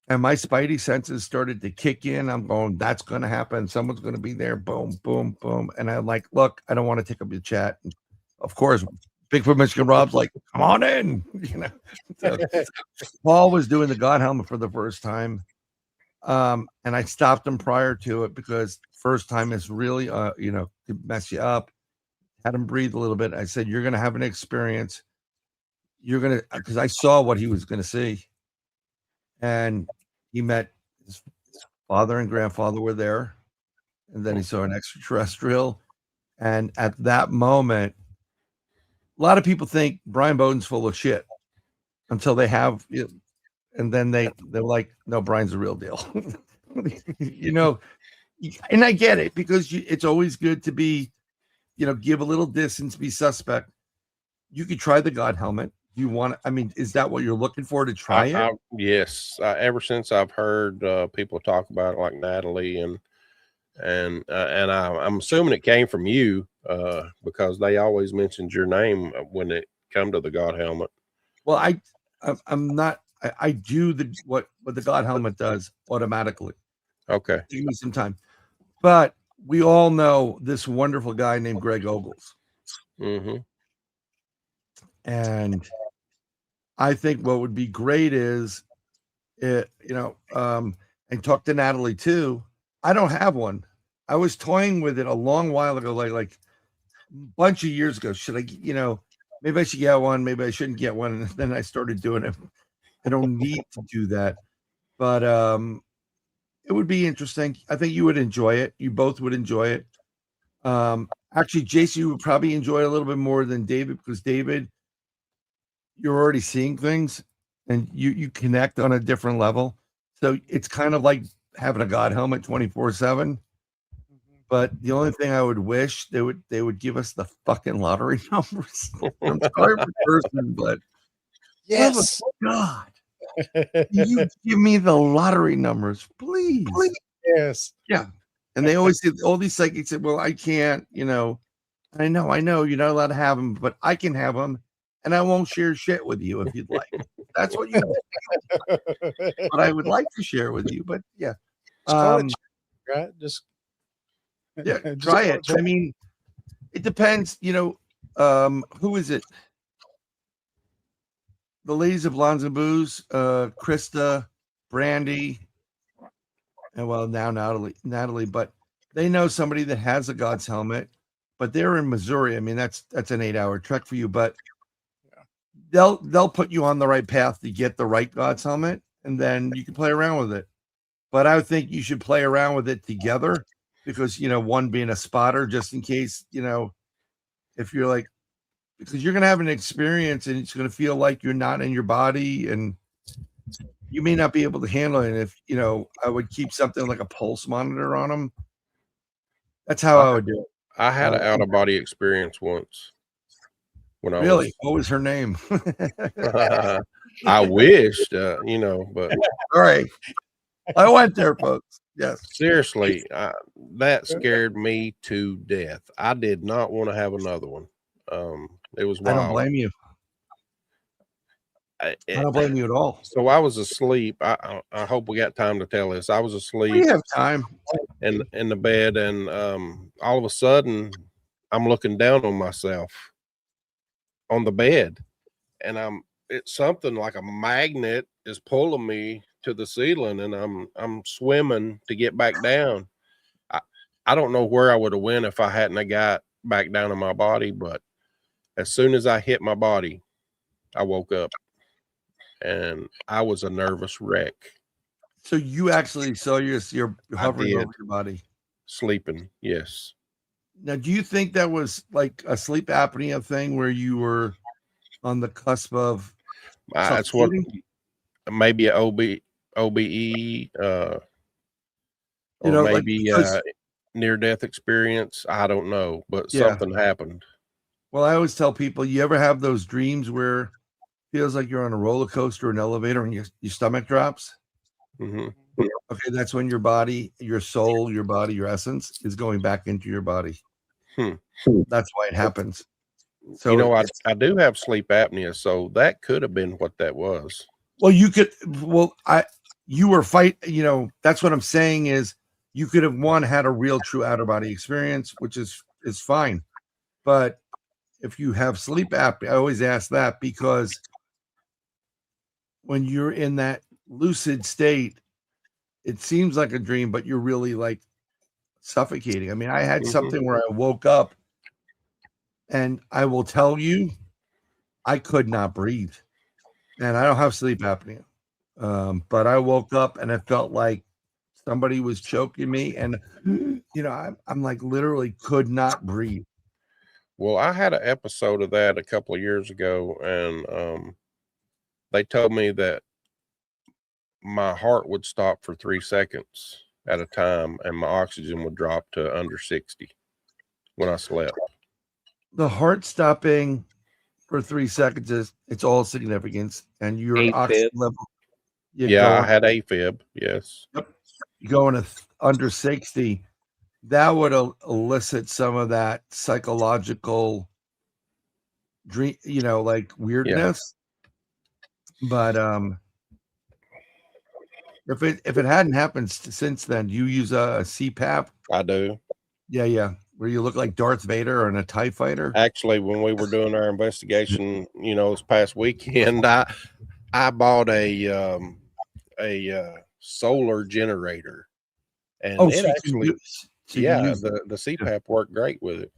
and my spidey senses started to kick in. I'm going, that's going to happen. Someone's going to be there. Boom, boom, boom. And I'm like, look, I don't want to take up your chat. And of course, Bigfoot Michigan Rob's like, come on in. So, Paul was doing the God helmet for the first time. And I stopped him prior to it, because first time is really, could mess you up. Had him breathe a little bit. I said, you're going to have an experience. You're going to, because I saw what he was going to see. And he met his father and grandfather were there. And then he saw an extraterrestrial. And at that moment, a lot of people think Brian Bowden's full of shit until they have it. And then they're like, no, Brian's the real deal. And I get it, because it's always good to be, give a little distance, be suspect. You could try the God helmet. You want, is that what you're looking for, to try it? Yes. Ever since I've heard people talk about it, like Natalie, and I'm assuming it came from you, because they always mentioned your name when it come to the God helmet. Well, I'm not. I do what the God helmet does automatically. Okay. Give me some time. But we all know this wonderful guy named Greg Ogles. Mm-hmm. And I think what would be great is, and talk to Natalie too. I don't have one. I was toying with it a long while ago, like a bunch of years ago. Should I, maybe I should get one, maybe I shouldn't get one. And then I started doing it. I don't need to do that, but it would be interesting. I think you would enjoy it. You both would enjoy it. Actually, Jason, you would probably enjoy it a little bit more than David, because David, you're already seeing things, and you connect on a different level. So it's kind of like having a God helmet 24/7. But the only thing I would wish they would give us the fucking lottery numbers. I'm sorry for person, but Yes, God, you give me the lottery numbers, please. Yes. Yeah. And they always say, all these psychics say, well, I can't, I know you're not allowed to have them, but I can have them, and I won't share shit with you if you'd like. That's what you know. But I would like to share with you. But yeah. Right? Just Try it. It depends, who is it? The ladies of Blondes and Booze, Krista, Brandy, and well, now Natalie, but they know somebody that has a God's helmet, but they're in Missouri. That's an 8-hour trek for you, but they'll put you on the right path to get the right God's helmet, and then you can play around with it. But I would think you should play around with it together, because one being a spotter, just in case, if you're like, because you're going to have an experience, and it's going to feel like you're not in your body, and you may not be able to handle it. And if, I would keep something like a pulse monitor on them. That's how I would do it. I had an out-of-body experience once. When what was her name? I wished, but all right. I went there, folks. Yes. Seriously, that scared me to death. I did not want to have another one. It was wild. I don't blame you. I don't blame you at all. So I was asleep. I hope we got time to tell this. I was asleep. We have time. In the bed, and all of a sudden, I'm looking down on myself on the bed, and it's something like a magnet is pulling me to the ceiling, and I'm swimming to get back down. I don't know where I would have went if I hadn't have got back down in my body, but as soon as I hit my body, I woke up. and I was a nervous wreck. So you actually saw you're hovering did. over your body. Sleeping, yes. Now, do you think that was like a sleep apnea thing where you were on the cusp of That's what suffocating? maybe a OBE, or like, maybe because near death experience. I don't know, but Yeah. something happened. Well, I always tell people, you ever have those dreams where it feels like you're on a roller coaster or an elevator and your stomach drops? hmm Okay, that's when your body, your soul, your body, your essence is going back into your body. That's why it happens. So You know, I do have sleep apnea, so that could have been what that was. well, you were that's what I'm saying is you could have had a real true out of body experience, which is fine. But if you have sleep apnea, I always ask that because when you're in that lucid state, it seems like a dream, but you're really like suffocating. I mean, I had something where I woke up and I will tell you, I could not breathe. And I don't have sleep apnea. But I woke up and it felt like somebody was choking me. And, I'm like literally could not breathe. Well, I had an episode of that a couple of years ago, and they told me that my heart would stop for 3 seconds at a time, and my oxygen would drop to under 60 when I slept. The heart stopping for 3 seconds it's all significance, and your oxygen level. I had AFib. Yes. Yep. Going to under 60, that would elicit some of that psychological dream, like weirdness. But if it hadn't happened since then, do you use a CPAP? I do. Yeah. Where you look like Darth Vader or a TIE fighter. Actually, when we were doing our investigation, this past weekend, I bought a solar generator, and it actually, the CPAP worked great with it.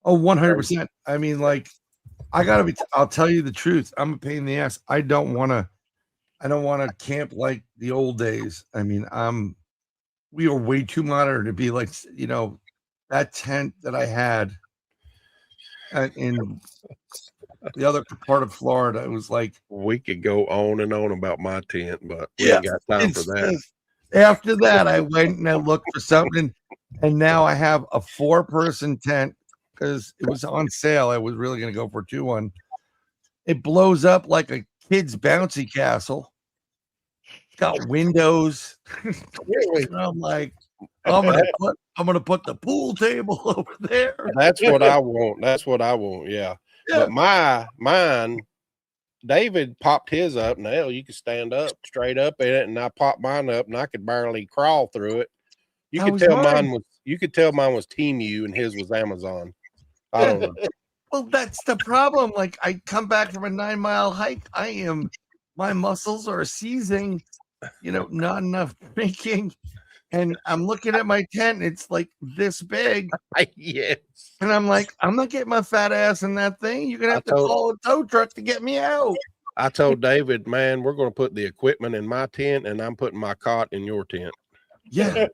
Oh, 100%. I mean, like, I'll tell you the truth. I'm a pain in the ass. I don't want to camp like the old days. I mean, we are way too modern to be like, that tent that I had in the other part of Florida. It was like, we could go on and on about my tent, but we ain't got time for that. After that, I went and I looked for something, and now I have a 4-person tent because it was on sale. I was really going to go for a 2-1. It blows up like a kid's bouncy castle. It's got windows. And I'm like, I'm gonna put the pool table over there. That's what I want. Yeah. But mine, David popped his up. Now you could stand up straight up in it, and I popped mine up, and I could barely crawl through it. You could tell mine was Temu, and his was Amazon. I don't know. Well, that's the problem. Like, I come back from a 9-mile hike. My muscles are seizing. Not enough drinking. And I'm looking at my tent. It's like this big. Yes. And I'm like, I'm not getting my fat ass in that thing. You're going to have to call a tow truck to get me out. I told David, man, we're going to put the equipment in my tent, and I'm putting my cot in your tent. Yeah,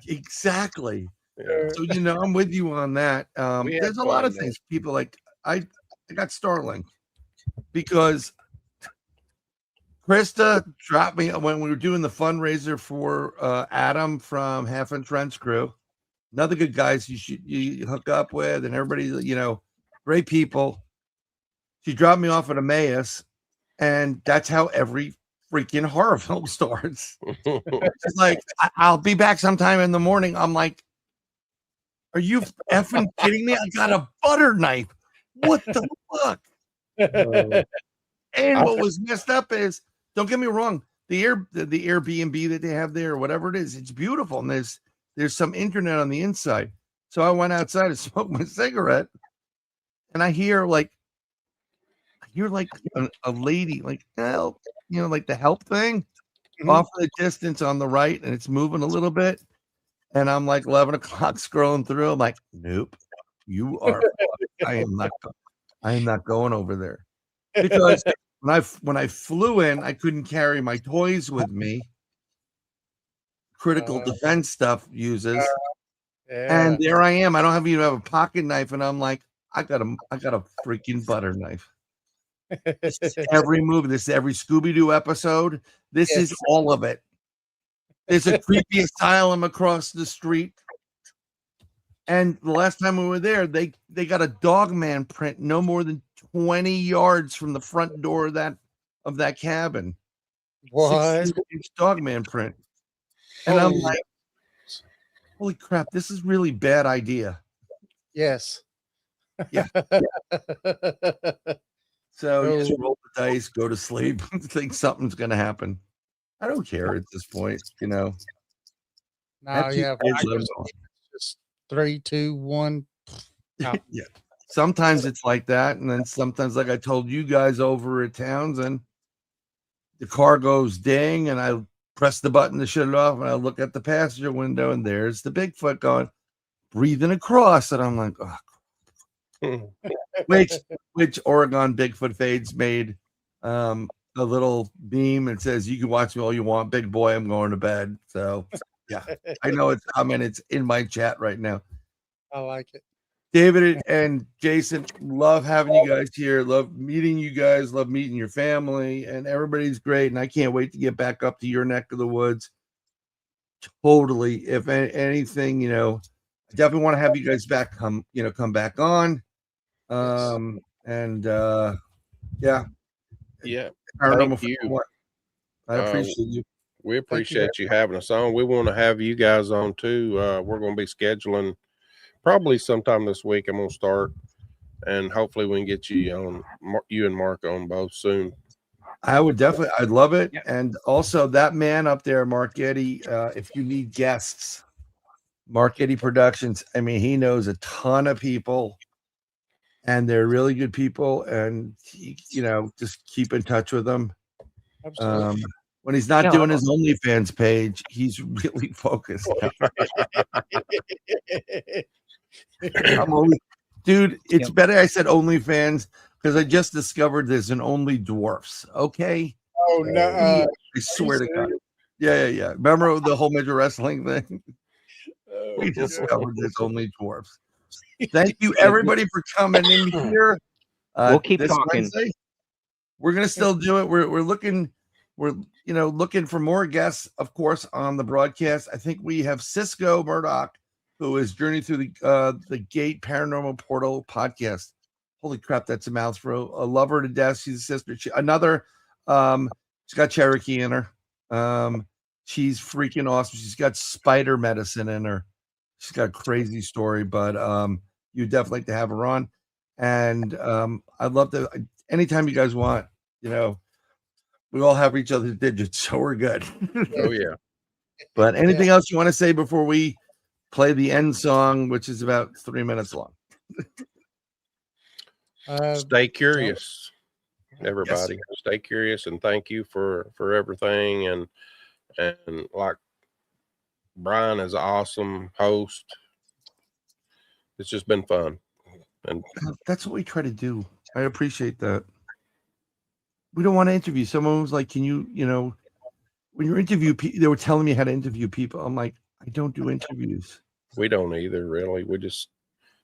exactly. Yeah. So, I'm with you on that. There's a lot of things. People like, I got Starlink because Krista dropped me when we were doing the fundraiser for Adam from Half Inch Rent's crew. Another good guys you hook up with, and everybody, great people. She dropped me off at Emmaus, and that's how every freaking horror film starts. It's like, I'll be back sometime in the morning. I'm like, are you effing kidding me? I got a butter knife. What the fuck? And what was messed up is, don't get me wrong, the Airbnb that they have there, whatever it is, it's beautiful, and there's some internet on the inside. So I went outside to smoke my cigarette, and I hear like a lady, like, help, like the help thing off in the distance on the right, and it's moving a little bit. And I'm like 11 o'clock scrolling through. I'm like, nope, you are. I am not going over there because when I flew in, I couldn't carry my toys with me. Critical defense stuff uses. And there I am. I don't even have a pocket knife, and I'm like, I got a freaking butter knife. This is every movie. This is every Scooby-Doo episode. This is all of it. There's a creepy asylum across the street. And the last time we were there, they got a dogman print no more than 20 yards from the front door of that cabin. What? 16-inch dogman print. And I'm like, holy crap, this is really bad idea. Yes. Yeah. So you just roll the dice, go to sleep, think something's going to happen. I don't care at this point, you know. No, yeah. Just 3, 2, 1. No. Yeah. Sometimes it's like that. And then sometimes, like I told you guys over at Townsend, the car goes ding and I press the button to shut it off and I look at the passenger window and there's the Bigfoot going, breathing across. And I'm like, oh, which Oregon Bigfoot Fades made a little beam and says, you can watch me all you want, big boy, I'm going to bed. So yeah, I know it's coming. It's in my chat right now. I like it. David and Jason, love having you guys here. Love meeting you guys. Love meeting your family, and everybody's great. And I can't wait to get back up to your neck of the woods. Totally. If anything, you know, I definitely want to have you guys back. Come back on. Yeah. Thank you. I appreciate you. We appreciate you having us on. We want to have you guys on too. We're going to be scheduling probably sometime this week. I'm going to start, and hopefully we can get you on, you and Mark on both soon. I would definitely, I'd love it. Yep. And also that man up there, Mark Eddy, if you need guests, Mark Eddy Productions, I mean, he knows a ton of people and they're really good people, and just keep in touch with them. Absolutely. When he's not doing his OnlyFans page, he's really focused. Dude, it's better I said OnlyFans because I just discovered there's an Only Dwarfs. Okay. Oh no! I swear to God. Yeah. Remember the whole midget wrestling thing? We discovered there's Only Dwarfs. Thank you, everybody, for coming in here. We'll keep talking. Wednesday. We're gonna still do it. We're looking for more guests, of course, on the broadcast. I think we have Cisco Murdoch, who is journeying through the Gate Paranormal Portal podcast. Holy crap, that's a mouthful. I love her to death. She's a sister. She's got Cherokee in her. She's freaking awesome. She's got spider medicine in her. She's got a crazy story, but you definitely like to have her on. And I'd love to, anytime you guys want, we all have each other's digits, so we're good. Oh, yeah. But anything else you want to say before we play the end song, which is about 3 minutes long? Stay curious, everybody. Yes. Stay curious, and thank you for everything. And like Brian is an awesome host. It's just been fun. And that's what we try to do. I appreciate that. We don't want to interview. Someone was like, can you, when you interview people, they were telling me how to interview people. I'm like, I don't do interviews. We don't either, really. We just,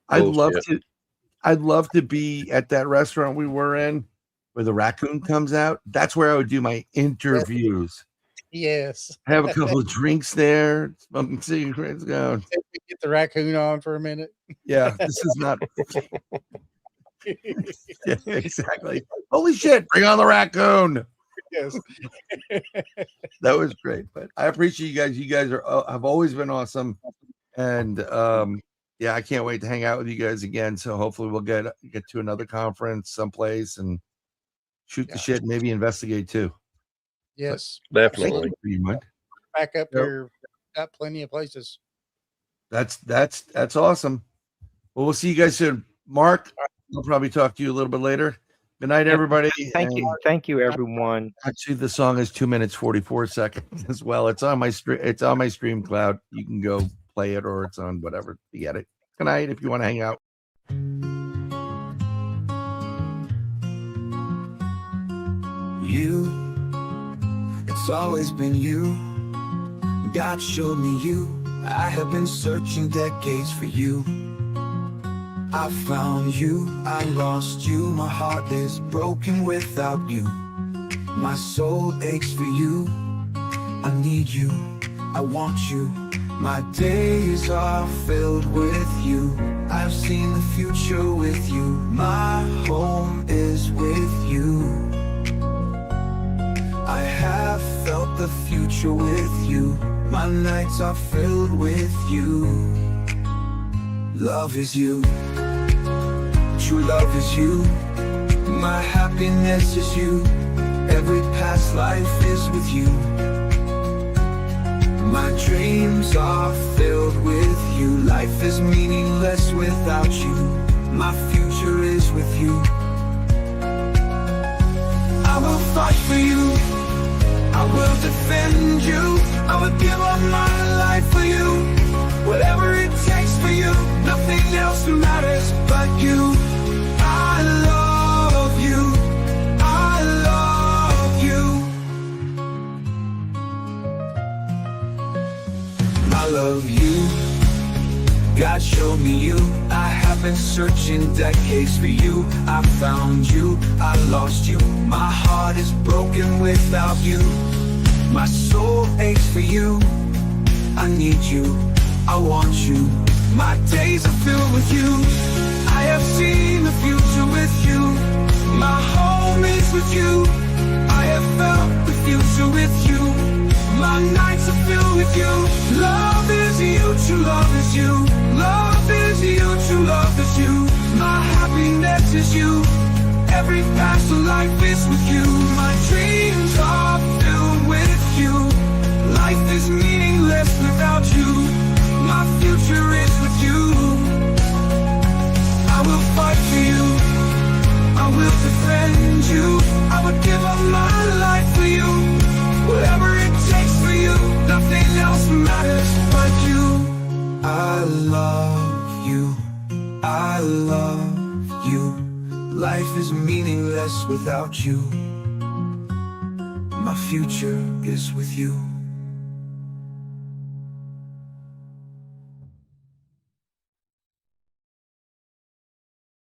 I'd love to be at that restaurant we were in where the raccoon comes out. That's where I would do my interviews. Yes. Have a couple of drinks there, smoking cigarettes, going. Get the raccoon on for a minute. Yeah, this is not. Yeah, exactly. Holy shit, bring on the raccoon. Yes. That was great. But I appreciate you guys. You guys have always been awesome. And I can't wait to hang out with you guys again. So hopefully we'll get to another conference someplace and shoot the shit and maybe investigate too. Yes. But definitely. Back up here. Got plenty of places. That's awesome. Well, we'll see you guys soon. Mark, I'll probably talk to you a little bit later. Good night, everybody. Thank you, everyone. Actually, the song is 2 minutes 44 seconds as well. It's on my stream cloud. You can go play it, or it's on whatever you get it. Good night if you want to hang out. you. It's always been you. God showed me you. I have been searching decades for you. I found you, I lost you. My heart is broken without you. My soul aches for you. I need you, I want you. My days are filled with you. I've seen the future with you. My home is with you. I have felt the future with you. My nights are filled with you. Love is you. True love is you. My happiness is you. Every past life is with you. My dreams are filled with you. Life is meaningless without you. My future is with you. I will fight for you. I will defend you. I will give up my life for you. Whatever it takes for you. Nothing else matters but you. I love you. I love you. I love you. God showed me you. I have been searching decades for you. I found you, I lost you. My heart is broken without you. My soul aches for you. I need you, I want you. My days are filled with you. I have seen the future with you. My home is with you. I have felt the future with you. My nights are filled with you. Love is you, true love is you. Love is you, true love is you. My happiness is you. Every past life is with you. My dreams are filled with you. Life is meaningless without you. My future is with you. I will fight for you. I will defend you. I would give up my life for you. Whatever it takes for you. Nothing else matters but you. I love you. I love you. Life is meaningless without you. My future is with you.